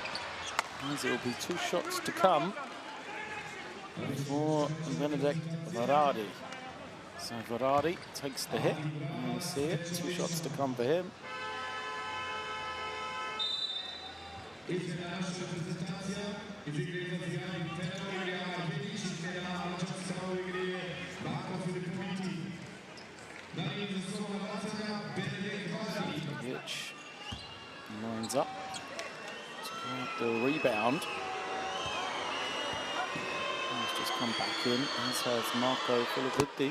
As it will be 2 shots to come for Benedikt Varadi. So Varadi takes the hit. And you see it. 2 shots to come for him. Begić lines up to grab the rebound. He's just come back in, as has Marco Filipitti.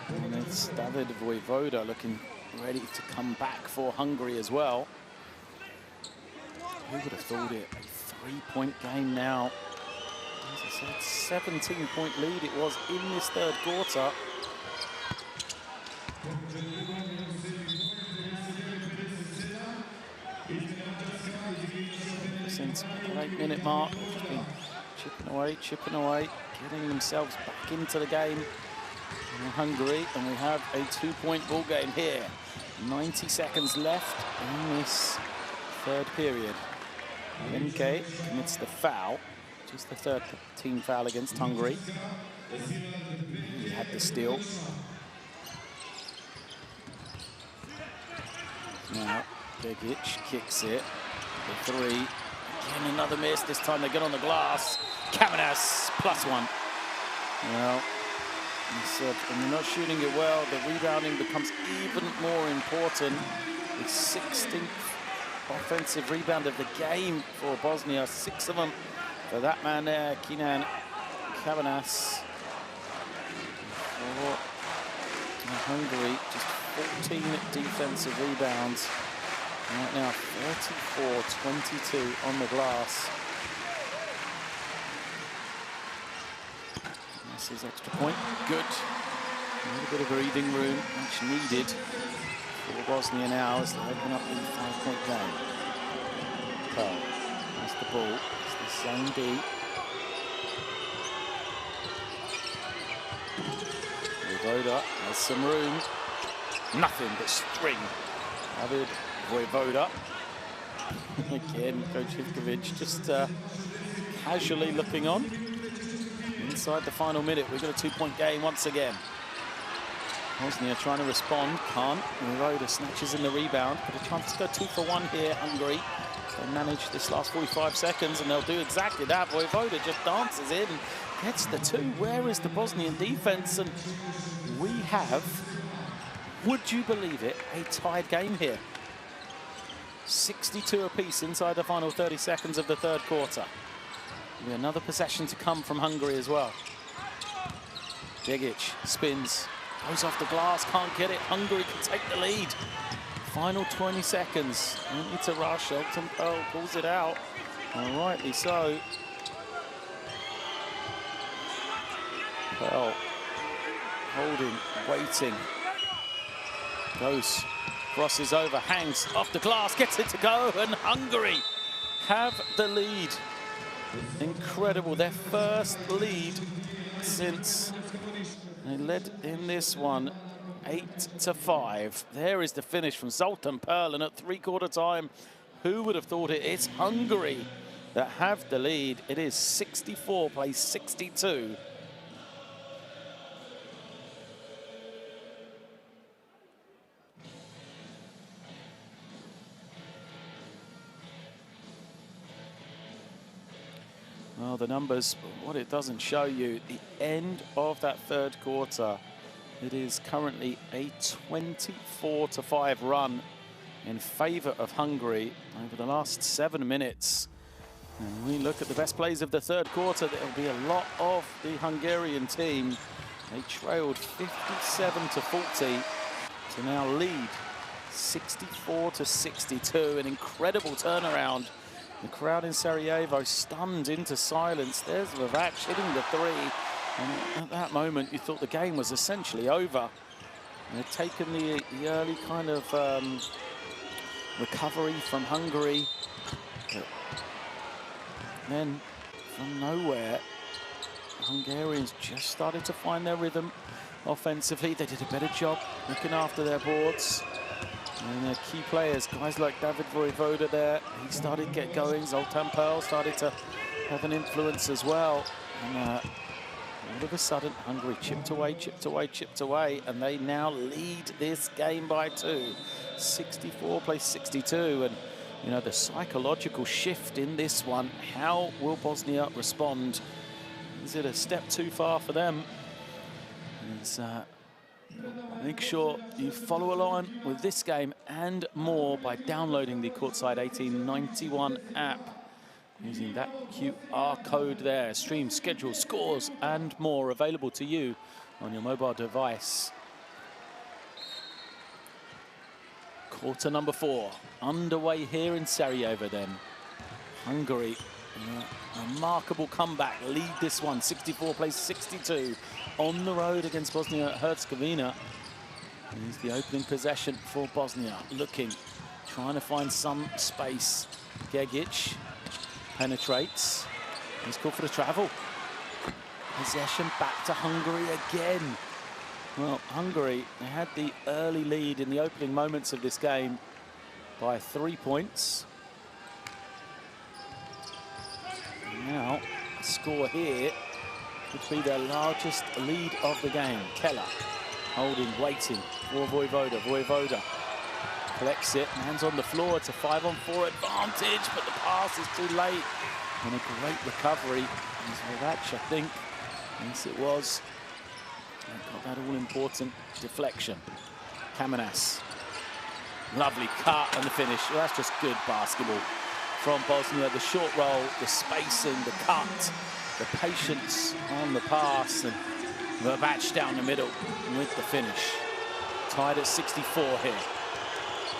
And it's David Vojvoda looking ready to come back for Hungary as well. Who would have thought it? A 3-point game now. As I said, 17-point lead it was in this third quarter. Since the 8-minute mark, they've been chipping away, getting themselves back into the game in Hungary, and we have a 2-point ball game here. 90 seconds left in this third period. MK commits the foul, just the third team foul against Hungary. He had the steal. Now Begić kicks it. The 3. Again, another miss. This time they get on the glass. Kamenas +1. Well, he said, when you're not shooting it well, the rebounding becomes even more important. The 16th offensive rebound of the game for Bosnia. 6 of them for that man there, Kenan Kamenas. For Hungary, just 14 defensive rebounds. Right now, 34-22 on the glass. This is extra point. Good. A little bit of breathing room, much needed for Bosnia now as they open up the 5-point game. Pearl has the ball. It's the zone D. Vojvoda has some room. Nothing but string. David Vojvoda. Again, Coach Živković just casually looking on. Inside the final minute, we've got a 2-point game once again. Bosnia trying to respond, can't. Vojvoda snatches in the rebound, but a chance to go 2 for 1 here, Hungary. They manage this last 45 seconds, and they'll do exactly that. Vojvoda just dances in and gets the 2. Where is the Bosnian defense? And we have, would you believe it, a tied game here. 62 apiece inside the final 30 seconds of the third quarter. Another possession to come from Hungary as well. Begić spins, goes off the glass, can't get it. Hungary can take the lead. Final 20 seconds. Don't need to rush. Elton Pearl pulls it out. And rightly so. Pearl holding, waiting. Goes, crosses over, hangs off the glass, gets it to go, and Hungary have the lead. Incredible, their first lead since they led in this one 8-5. There is the finish from Zoltan Pearl, and at three-quarter time, who would have thought it? It's Hungary that have the lead. It is 64 plays 62. Well, the numbers, what it doesn't show you, the end of that third quarter, it is currently a 24-5 run in favour of Hungary over the last 7 minutes. And we look at the best plays of the third quarter, there will be a lot of the Hungarian team. They trailed 57-40 to now lead 64-62, an incredible turnaround. The crowd in Sarajevo stunned into silence. There's Vavac hitting the three. And at that moment, you thought the game was essentially over. They'd taken the early kind of recovery from Hungary. But then, from nowhere, the Hungarians just started to find their rhythm offensively. They did a better job looking after their boards. And their key players, guys like David Vojvoda there, he started to get going. Zoltan Pearl started to have an influence as well. And all of a sudden, Hungary chipped away, and they now lead this game by 2. 64 plays 62, and you know, the psychological shift in this one, how will Bosnia respond? Is it a step too far for them? Make sure you follow along with this game and more by downloading the Courtside 1891 app. Using that QR code there. Stream, schedule, scores, and more available to you on your mobile device. Quarter number 4 underway here in Sarajevo then. Hungary, remarkable comeback, lead this one, 64 plays 62 on the road against Bosnia and Herzegovina. Here's the opening possession for Bosnia, trying to find some space. Gegic penetrates. He's called for the travel. Possession back to Hungary again. Well, Hungary, they had the early lead in the opening moments of this game by 3 points. And now, a score here could be their largest lead of the game. Keller holding, waiting for Vojvoda. Vojvoda collects it, hands on the floor. It's a 5-on-4 advantage, but the pass is too late. And a great recovery. It was Vavac, I think. Yes, it was. And got that all-important deflection. Kamenas. Lovely cut and the finish. Well, that's just good basketball from Bosnia. The short roll, the spacing, the cut, the patience on the pass, and Vavac down the middle with the finish. Tied at 64 here.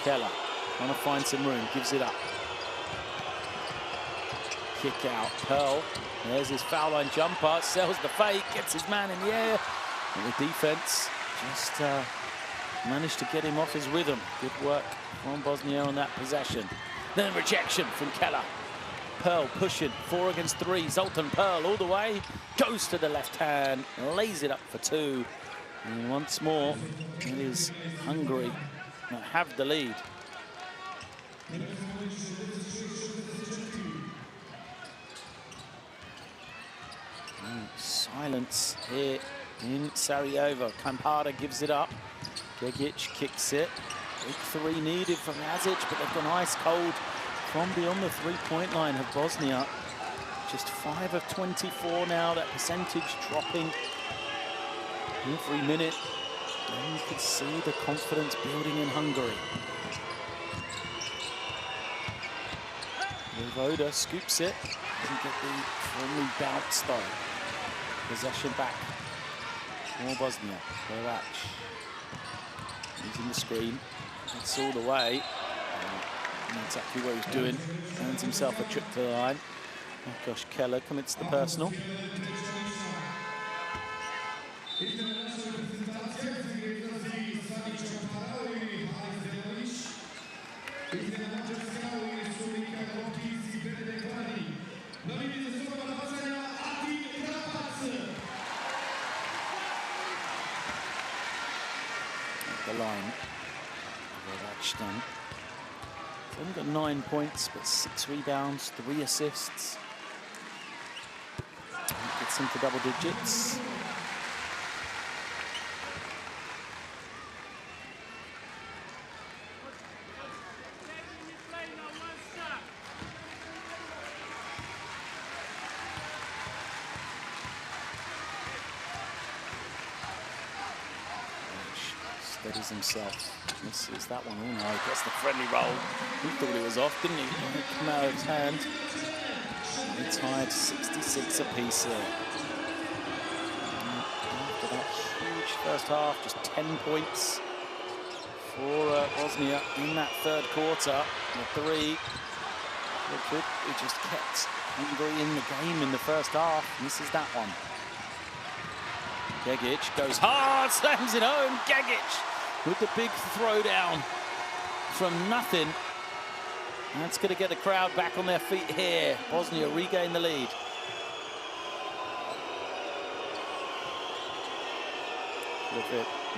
Keller trying to find some room, gives it up. Kick out, Pearl. There's his foul line jumper, sells the fake, gets his man in the air. And the defense just managed to get him off his rhythm. Good work from Bosnia on that possession. Then rejection from Keller. Pearl pushing, 4 against 3. Zoltan Pearl all the way, goes to the left hand, lays it up for 2. And once more, it is Hungary that have the lead. Silence here in Sarajevo. Kampada gives it up. Gegic kicks it. Big 3 needed from Yazic, but they've gone ice cold from beyond the 3-point line of Bosnia. Just 5 of 24 now, that percentage dropping every minute. And you can see the confidence building in Hungary. Vojvoda scoops it, doesn't get the friendly bounce though. Possession back for Bosnia. Vavac using the screen, it's all the way. Exactly what he's doing. Earns himself a trip to the line. Oh gosh, Keller commits the personal. the line. He's only got 9 points, but 6 rebounds, 3 assists. Gets into double digits. Steadies himself. Misses that one. Oh no, gets the friendly roll. He thought he was off, didn't he? It came out of his hand. He tied 66 apiece here. After that huge first half, just 10 points for Bosnia in that third quarter. The 3. He just kept Hungary in the game in the first half. Misses that one. Gegic goes hard, slams it home. Gegic with the big throwdown from nothing. That's going to get the crowd back on their feet here. Bosnia regain the lead.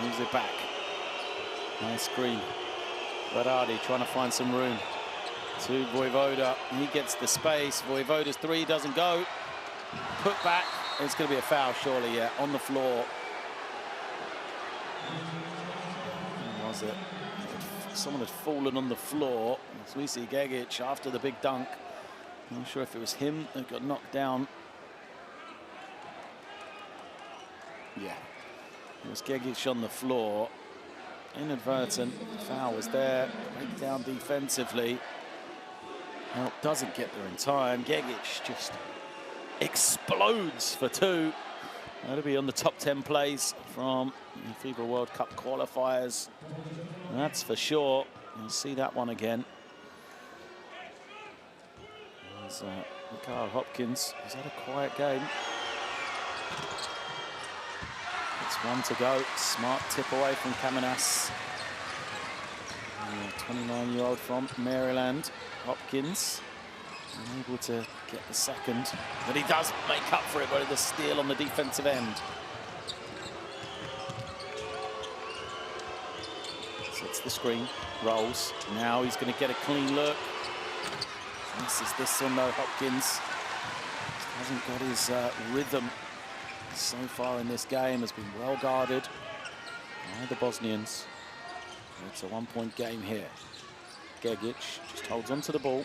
Moves it back. Nice screen. Berardi trying to find some room. To Vojvoda. He gets the space. Vojvoda's 3 doesn't go. Put back. It's going to be a foul, surely, yeah, on the floor. Who was it? Someone had fallen on the floor. As we see Gegic after the big dunk. I'm not sure if it was him that got knocked down. Yeah, it was Gegic on the floor. Inadvertent. Foul was there. Breakdown defensively. Well, doesn't get there in time. Gegic just explodes for 2. That'll be on the top 10 plays from the FIBA World Cup qualifiers. That's for sure. You'll see that one again. There's Carl Hopkins. He's had a quiet game. It's 1 to go. Smart tip away from Kamenas. 29-year-old from Maryland, Hopkins. Unable to get the second, but he does make up for it with the steal on the defensive end. Sets the screen, rolls. Now he's going to get a clean look. Misses this one though, Hopkins. Hasn't got his rhythm so far in this game. Has been well guarded by the Bosnians. It's a 1-point game here. Gegic just holds on to the ball.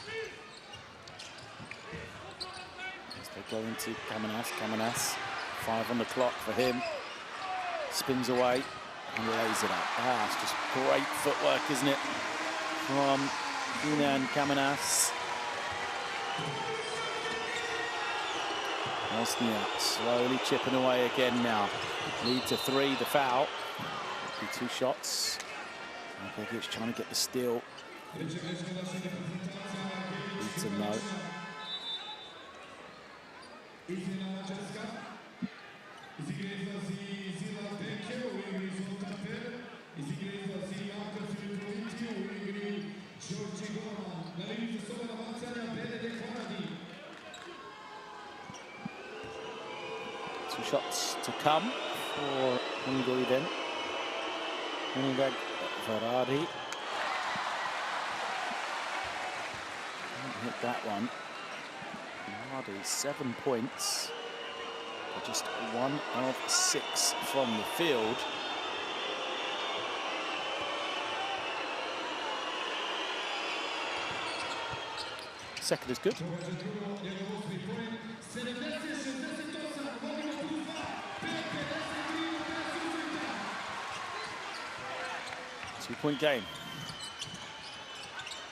They go into Kamenas. 5 on the clock for him. Spins away and lays it up. It's just great footwork, isn't it? From Julian Kamenas. Bosnia slowly chipping away again now. Lead to 3, the foul. 2 shots. Gegic trying to get the steal. Needs to know. Two shots to come for Hungary then. Berardi. Hit that one. Berardi, 7 points. Just 1 of 6 from the field. Second is good. Two-point game.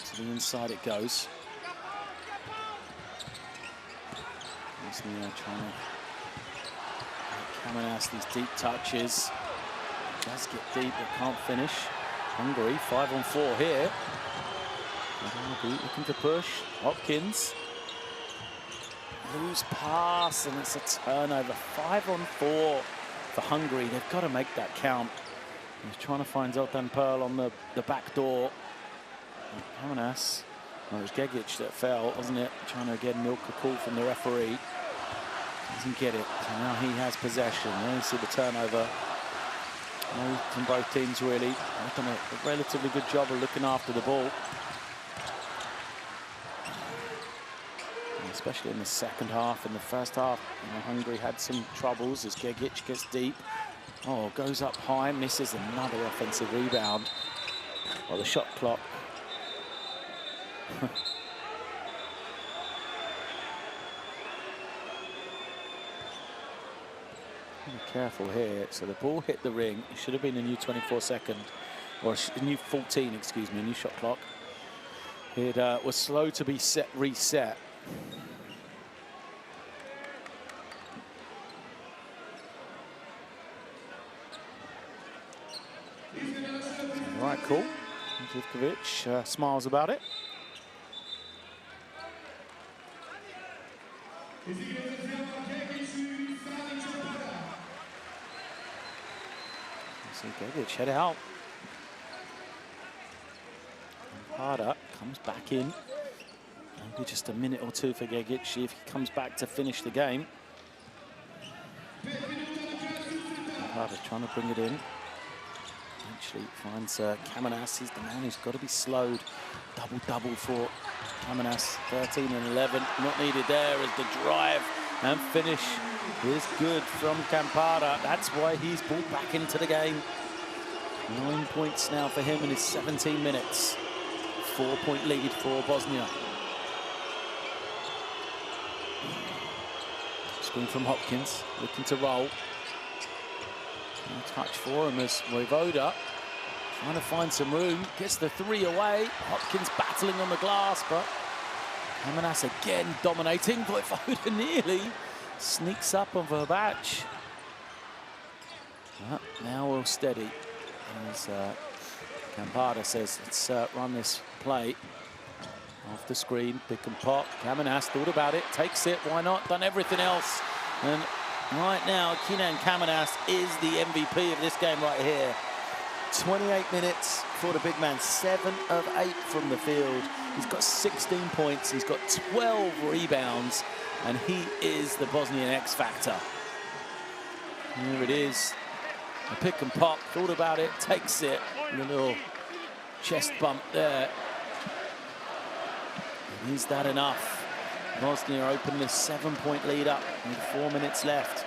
To the inside it goes. Bosnia trying to Kamenas these deep touches. Does get deep but can't finish. Hungary 5 on 4 here. Looking to push. Hopkins. Loose pass and it's a turnover. 5 on 4 for Hungary. They've got to make that count. He's trying to find Zoltan Pearl on the back door. Kamenas. Well, it was Gegic that fell, wasn't it? Trying to again milk a call from the referee. Doesn't get it. So now he has possession. There you see the turnover From both teams, really. They've done a relatively good job of looking after the ball. And especially in the second half. In the first half, Hungary had some troubles as Gegic gets deep. Oh, goes up high, misses another offensive rebound. Well, the shot clock. Be careful here. So the ball hit the ring. It should have been a new 24-second, or a new 14, excuse me, a new shot clock. It was slow to be reset. Right, cool. Zivkovic smiles about it. See Gegic head out. Harder comes back in. Maybe just a minute or two for Gegic, see if he comes back to finish the game. Harder trying to bring it in. Eventually finds Kamenas. He's the man who's got to be slowed. Double-double for Kamenas. 13 and 11. Not needed there as the drive and finish is good from Campara. That's why he's pulled back into the game. 9 points now for him in his 17 minutes. 4-point lead for Bosnia. Screen from Hopkins, looking to roll. No touch for him as Voivoda trying to find some room. Gets the three away. Hopkins battling on the glass, but Kamenas again dominating. Voivoda nearly sneaks up on Verbac. But now we'll steady. As Campara says, let's run this play. Off the screen, pick and pop. Kamenas thought about it, takes it, why not? Done everything else. And right now, Kenan Kamenas is the MVP of this game right here. 28 minutes for the big man, 7 of 8 from the field. He's got 16 points, he's got 12 rebounds, and he is the Bosnian X Factor. Here it is. A pick and pop, thought about it, takes it. And a little chest bump there. And is that enough? Bosnia open this 7-point lead up with 4 minutes left.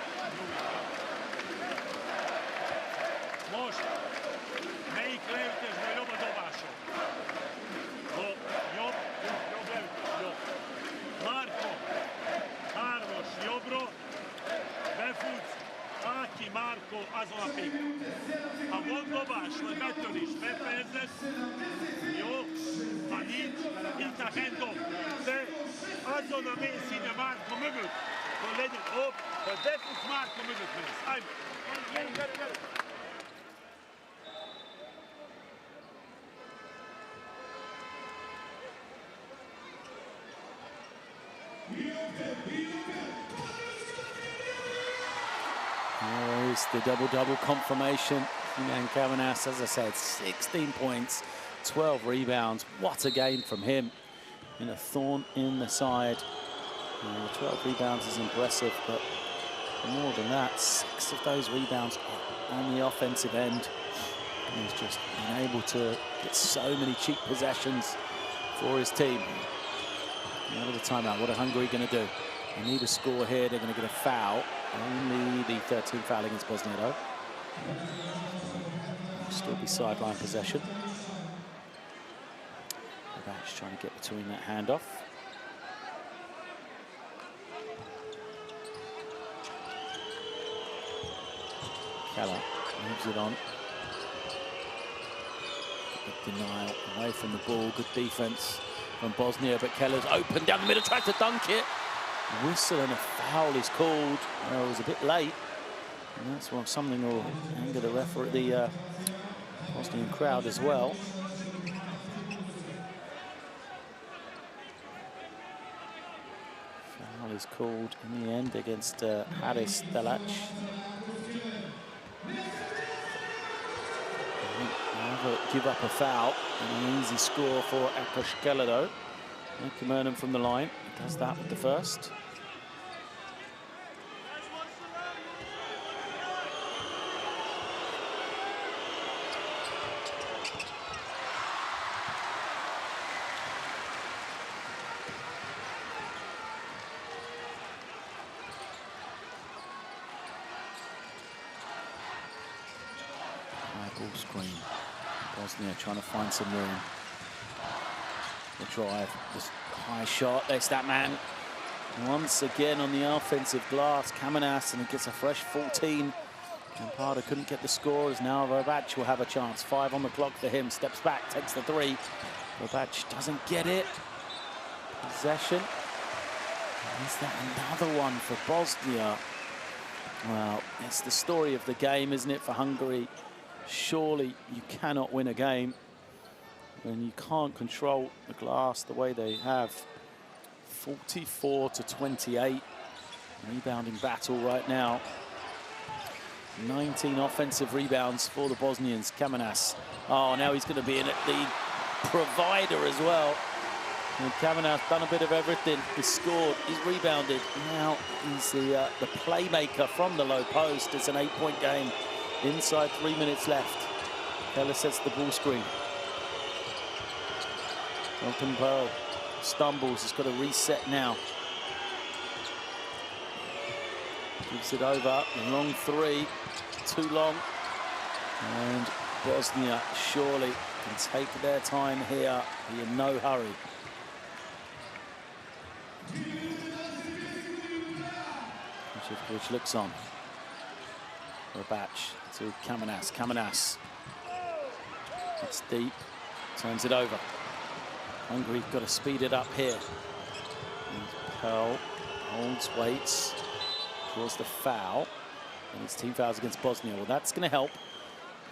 There's the double-double confirmation. And Kamenas, as I said, 16 points, 12 rebounds. What a game from him. And a thorn in the side. 12 rebounds is impressive, but more than that, 6 of those rebounds are on the offensive end. And he's just been able to get so many cheap possessions for his team. Out of the timeout, what are Hungary going to do? They need a score here, they're going to get a foul. Only the 13th foul against Bosnia, though. Still be sideline possession. Verbac trying to get between that handoff. Keller moves it on. Good denial away from the ball. Good defense from Bosnia, but Keller's open down the middle, tries to dunk it. Whistle and a foul is called. It was a bit late. And that's why something will anger the referee, the Bosnian crowd as well. Foul is called in the end against Haris Delac. Never give up a foul. An easy score for Akash Keller, though. Murnan from the line does that with the first. Ball screen. Bosnia trying to find some room. The drive, this high shot. There's that man. Once again on the offensive glass, Kamenas, and he gets a fresh 14. Campada couldn't get the score, as now Verbac will have a chance. 5 on the clock for him. Steps back, takes the 3. Verbac doesn't get it. Possession. Is that another one for Bosnia? Well, it's the story of the game, isn't it, for Hungary? Surely you cannot win a game when you can't control the glass the way they have. 44-28. Rebounding battle right now. 19 offensive rebounds for the Bosnians. Kamenas. Oh, now he's going to be in at the provider as well. And Kamenas done a bit of everything. He's scored, he's rebounded. Now he's the playmaker from the low post. It's an 8-point game. Inside 3 minutes left. Keller sets the ball screen. Elton Pearl stumbles. He's got to reset now. Gives it over. The long 3. Too long. And Bosnia surely can take their time here. Be in no hurry. Which looks on. Verbac to Kamenas. Kamenas. It's deep. Turns it over. Hungary got to speed it up here. And Pearl holds, waits, draws the foul. And it's team fouls against Bosnia. Well, that's going to help.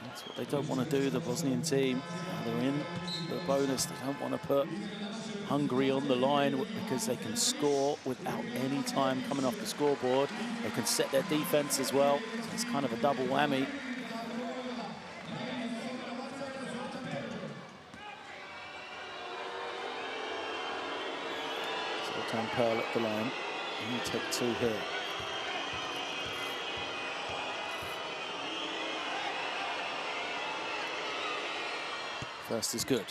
That's what they don't want to do, the Bosnian team. Now they're in the bonus. They don't want to put Hungary on the line because they can score without any time coming off the scoreboard. They can set their defense as well. So it's kind of a double whammy. So Tom Pearl at the line. And you take 2 here. First is good.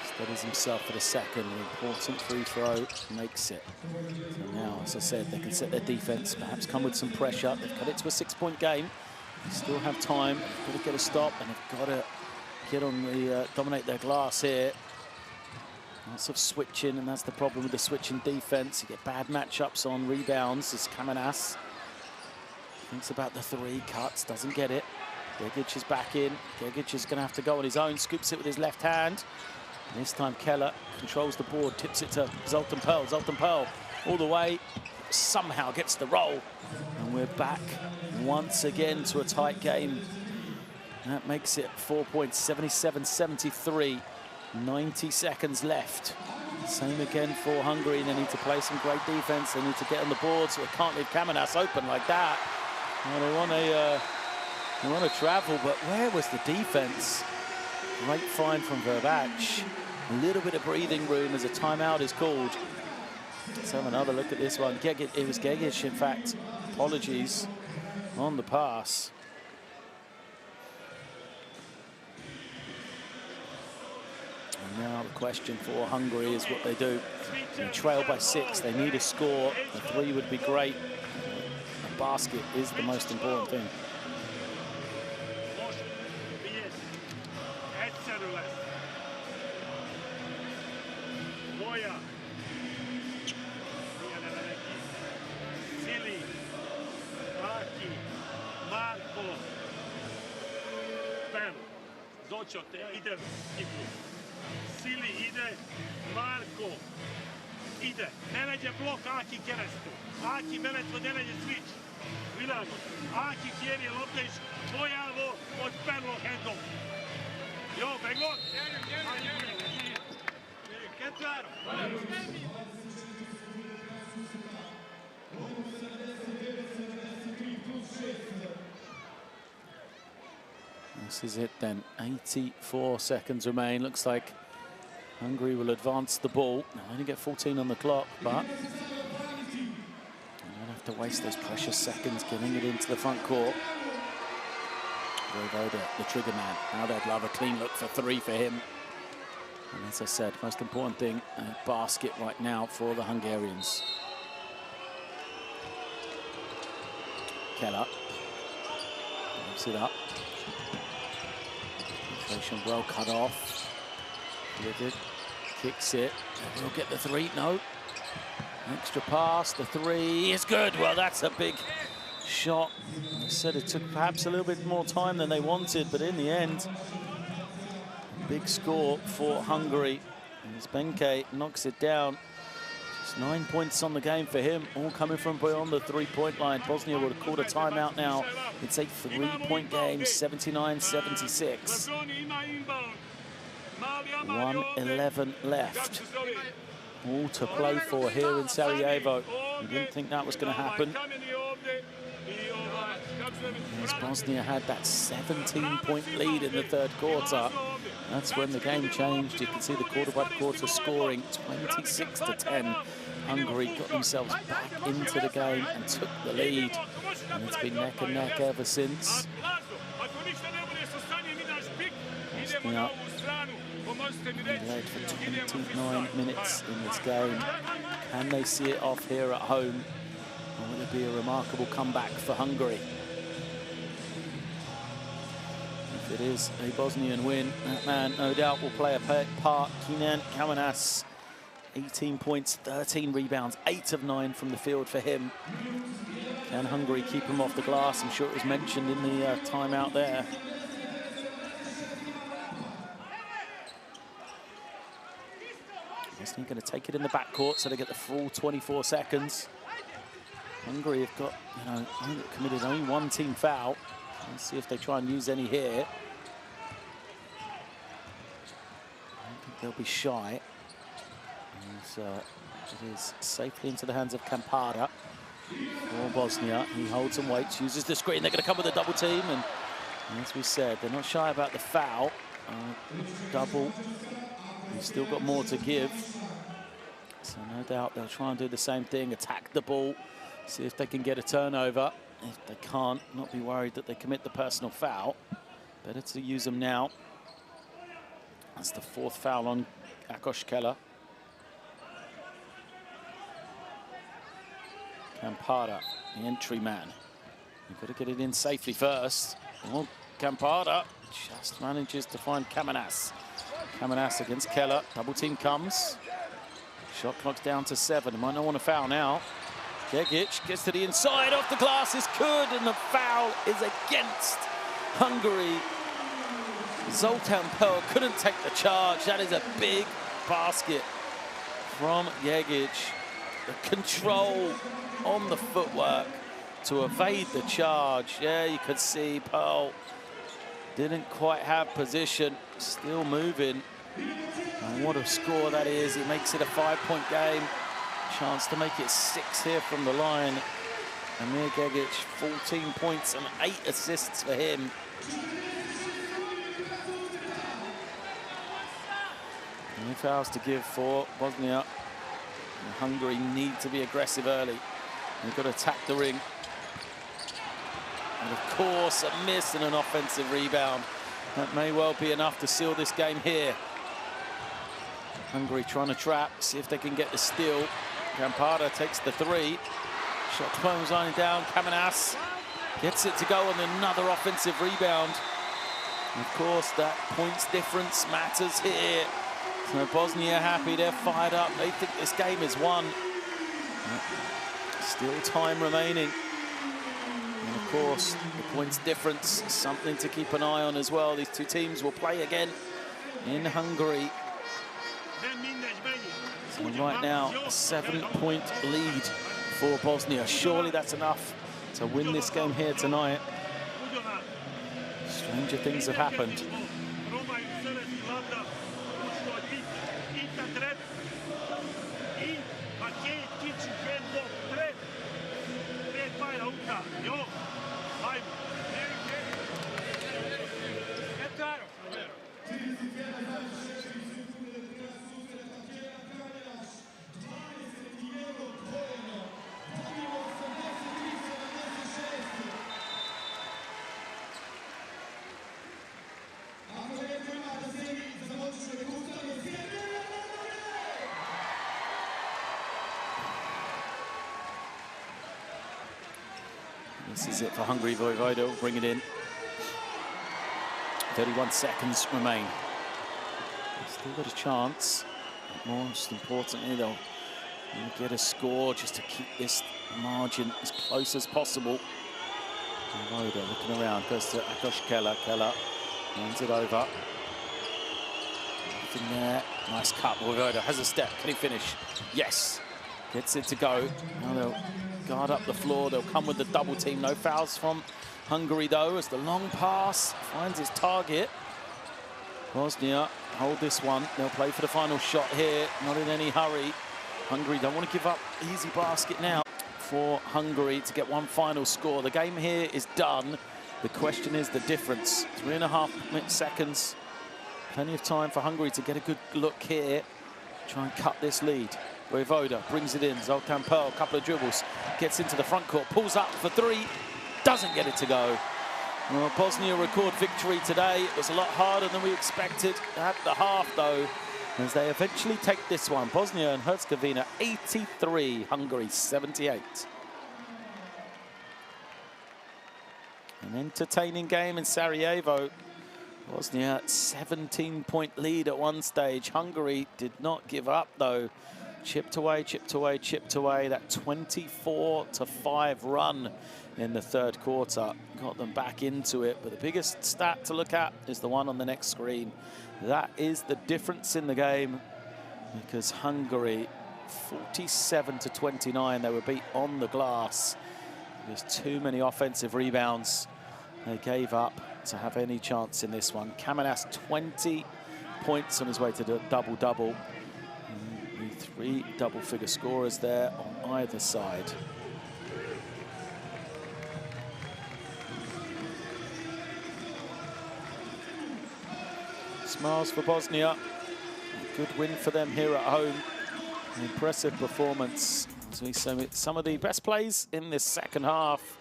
Steadies himself for the second. An important free throw, makes it. So now, as I said, they can set their defense, perhaps come with some pressure. They've cut it to a 6-point game. They still have time. They've got to get a stop, and they've got to get on the dominate their glass here. Lots of switching, and that's the problem with the switching defense. You get bad matchups on rebounds. As Kamenas thinks about the 3, cuts, doesn't get it. Gegic is back in. Gegic is going to have to go on his own. Scoops it with his left hand. And this time Keller controls the board, tips it to Zoltan Pearl. Zoltan Pearl all the way, somehow gets the roll. And we're back once again to a tight game. That makes it 4 points, 77-73. 90 seconds left. Same again for Hungary. They need to play some great defense. They need to get on the board, so they can't leave Kamenas open like that. Well, they want to travel, but where was the defense? Great find from Verbac. A little bit of breathing room as a timeout is called. Let's have another look at this one. It was Gegic, in fact. Apologies on the pass. And now the question for Hungary is what they do. They trail by 6. They need a score. A 3 would be great. A basket is the most important thing. Ide igru. Sili ide, Marko ide. Ne nađe blok Aki Kerestu. Aki Meneto ne nađe switch. Vidamo. Aki kjeri lopteš pojavo od perlo handom. Jo, Beglon. Ketar. This is it then. 84 seconds remain. Looks like Hungary will advance the ball. They'll only get 14 on the clock, but they don't have to waste those precious seconds getting it into the front court. Vojvoda, the trigger man. Now they'd love a clean look for 3 for him. And as I said, most important thing, a basket right now for the Hungarians. Keller moves it up. Inflation well cut off. Livid kicks it. He'll get the 3. No. Extra pass. The 3 is good. Well, that's a big shot. I said it took perhaps a little bit more time than they wanted, but in the end, big score for Hungary. As Benke knocks it down. Just 9 points on the game for him, all coming from beyond the 3-point line. Bosnia would have called a timeout now. It's a 3-point game, 79-76. 1:11 left. All to play for here in Sarajevo. We didn't think that was going to happen. As Bosnia had that 17-point lead in the 3rd quarter. That's when the game changed. You can see the quarter-by-quarter scoring, 26-10. Hungary got themselves back into the game and took the lead. And it's been neck and neck ever since. Bosnia led for 29 minutes in this game. Can they see it off here at home? Or will it be a remarkable comeback for Hungary? If it is a Bosnian win, that man no doubt will play a part. Kenan Kamenas, 18 points, 13 rebounds, 8 of 9 from the field for him. Can Hungary keep him off the glass? I'm sure it was mentioned in the timeout there. Bosnia going to take it in the backcourt, so they get the full 24 seconds. Hungary have got, committed only 1 team foul. Let's see if they try and use any here. I don't think they'll be shy. And, it is safely into the hands of Kampada for Bosnia. He holds and waits, uses the screen. They're going to come with a double team. And as we said, they're not shy about the foul. Double. He's still got more to give. So no doubt they'll try and do the same thing, attack the ball, see if they can get a turnover. If they can't, not be worried that they commit the personal foul. Better to use them now. That's the 4th foul on Akos Keller. Kampada, the entry man. You've got to get it in safely first. Well, Kampada just manages to find Kamenas. Kamenas against Keller. Double team comes. Shot clock's down to 7. Might not want to foul now. Gegic gets to the inside, off the glass is good, and the foul is against Hungary. Zoltan Pearl couldn't take the charge. That is a big basket from Gegic. The control on the footwork to evade the charge. Yeah, you could see Pearl didn't quite have position, still moving. And what a score that is. He makes it a 5-point game. Chance to make it 6 here from the line. Amir Gegic, 14 points and 8 assists for him. No fouls to give for Bosnia. And Hungary need to be aggressive early. They've got to attack the ring. And of course, a miss and an offensive rebound. That may well be enough to seal this game here. Hungary trying to trap, see if they can get the steal. Kampada takes the 3. Shot clones lining down. Kamenas gets it to go on another offensive rebound. And of course, that points difference matters here. So Bosnia happy, they're fired up. They think this game is won. Still time remaining. And of course, the points difference, something to keep an eye on as well. These two teams will play again in Hungary. So right now, a 7-point lead for Bosnia. Surely that's enough to win this game here tonight. Stranger things have happened. This is it for Hungary. Voivoda will bring it in. 31 seconds remain. Still got a chance. Most importantly, they'll get a score just to keep this margin as close as possible. Voivoda looking around, goes to Akos Keller. Keller hands it over. Nothing there. Nice cut. Voivoda has a step. Can he finish? Yes. Gets it to go. Now they'll guard up the floor. They'll come with the double team. No fouls from Hungary, though, as the long pass finds its target. Bosnia hold this one. They'll play for the final shot here. Not in any hurry. Hungary don't want to give up. Easy basket now for Hungary to get one final score. The game here is done. The question is the difference. 3.5 seconds. Plenty of time for Hungary to get a good look here. Try and cut this lead. Voivoda brings it in. Zoltan Pearl, a couple of dribbles. Gets into the front court. Pulls up for three. Doesn't get it to go. Well, Bosnia record victory today. It was a lot harder than we expected at the half, though, as they eventually take this one. Bosnia and Herzegovina 83, Hungary 78. An entertaining game in Sarajevo. Bosnia 17-point lead at one stage. Hungary did not give up, though. Chipped away, chipped away, chipped away. That 24-5 run in the third quarter got them back into it. But the biggest stat to look at is the one on the next screen. That is the difference in the game, because Hungary, 47-29, they were beat on the glass. There's too many offensive rebounds they gave up to have any chance in this one. Kamenas 20 points on his way to the double-double. Three double-figure scorers there on either side. Smiles for Bosnia. A good win for them here at home. An impressive performance. As we see some of the best plays in this second half.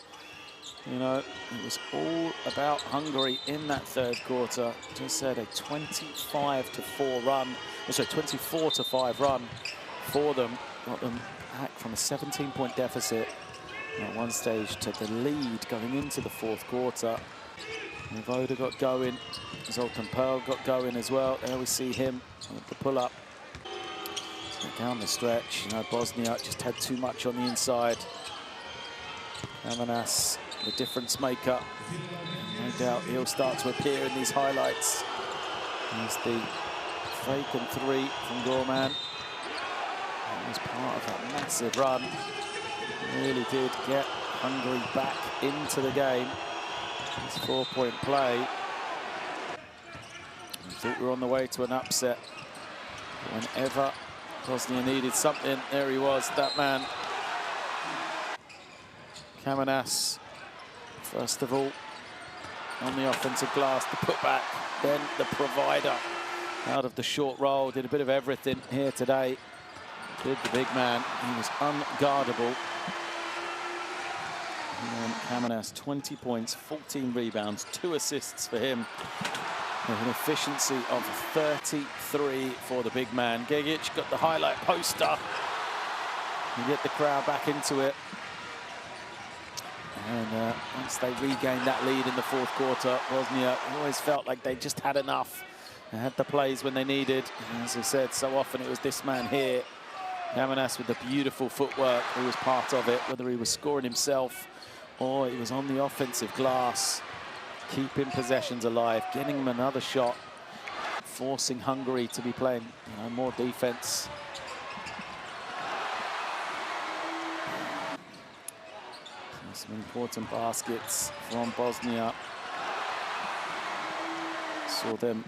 You know, it was all about Hungary in that third quarter. Just said a 25-4 run. Also 24-5 run for them. Got them back from a 17-point deficit at one stage to the lead going into the fourth quarter. Voivoda got going. Zoltan Pearl got going as well. There we see him with the pull-up. Down the stretch, you know, Bosnia just had too much on the inside. Kamenas, the difference maker. No doubt he'll start to appear in these highlights. There's the fake and three from Gorman. That was part of that massive run. Really did get Hungary back into the game. This 4-point play. I thought we were on the way to an upset. Whenever Bosnia needed something, there he was, that man. Kamenas, first of all, on the offensive glass, the putback, then the provider out of the short roll. Did a bit of everything here today. Did the big man. He was unguardable. And Kamenas, 20 points, 14 rebounds, 2 assists for him. With an efficiency of 33 for the big man. Gegic got the highlight poster. You get the crowd back into it. And once they regained that lead in the fourth quarter, Bosnia always felt like they just had enough. They had the plays when they needed. And as I said, so often it was this man here, Kamenas, with the beautiful footwork, who was part of it, whether he was scoring himself or he was on the offensive glass, keeping possessions alive, getting them another shot, forcing Hungary to be playing, you know, more defense. Some important baskets from Bosnia. Saw them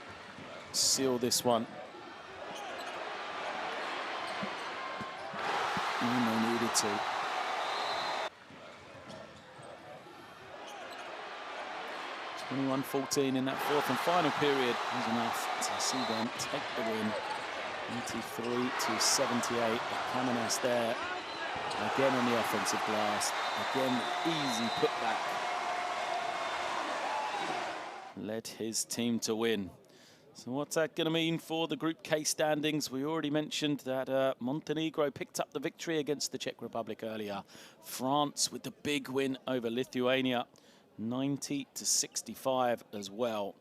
seal this one. And they needed to. (21-14) in that fourth and final period was enough to see them take the win. 83-78. Kamenas there. Again on the offensive glass. Again, easy putback. Led his team to win. So what's that going to mean for the Group K standings? We already mentioned that Montenegro picked up the victory against the Czech Republic earlier. France with the big win over Lithuania, 90-65 as well.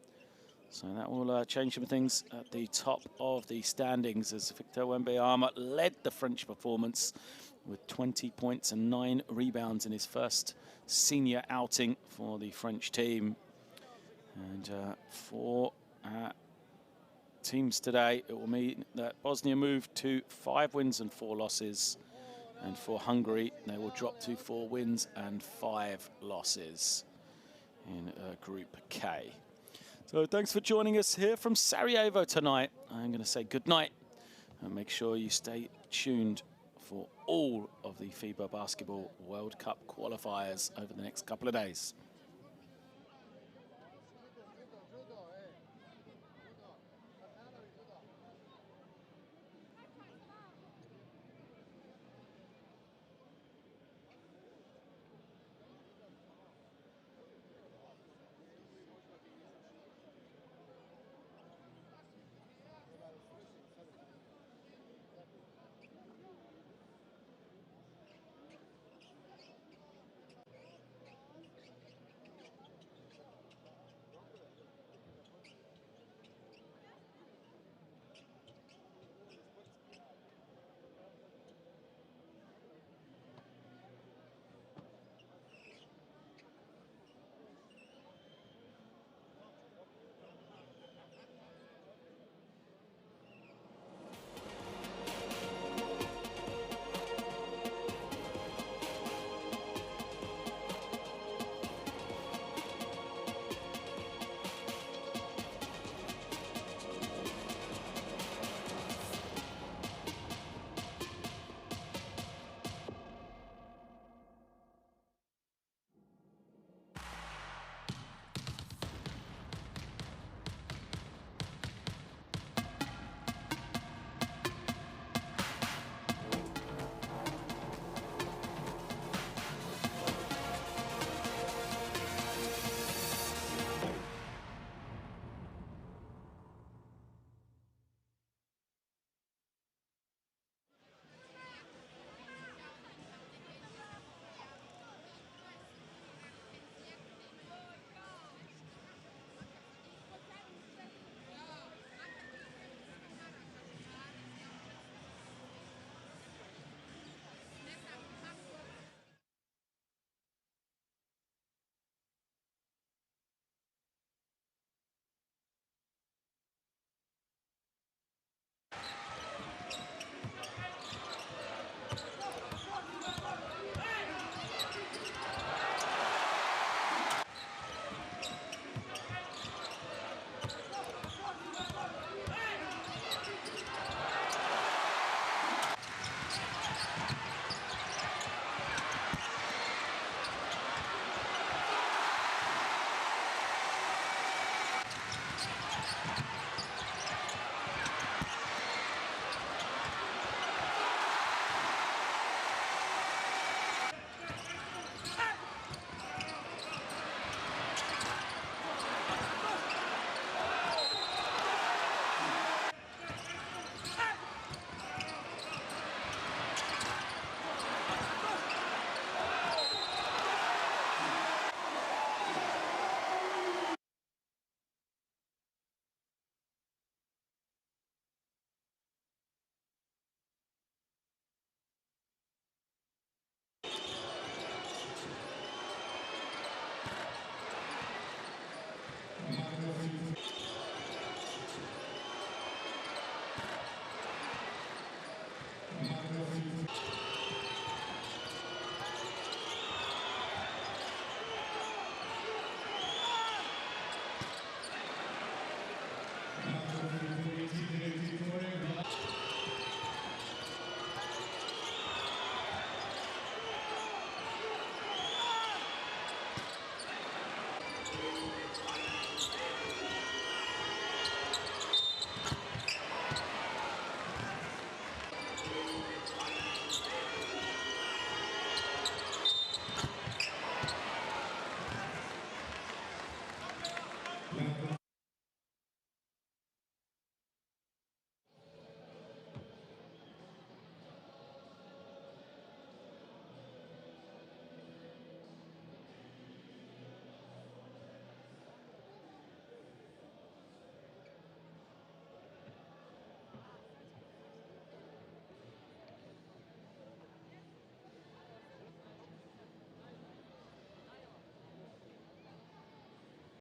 So that will change some things at the top of the standings as Victor Wembanyama led the French performance with 20 points and 9 rebounds in his first senior outing for the French team. And for teams today, it will mean that Bosnia moved to 5 wins and 4 losses. And for Hungary, they will drop to 4 wins and 5 losses in Group K. So thanks for joining us here from Sarajevo tonight. I'm going to say good night and make sure you stay tuned for all of the FIBA Basketball World Cup qualifiers over the next couple of days.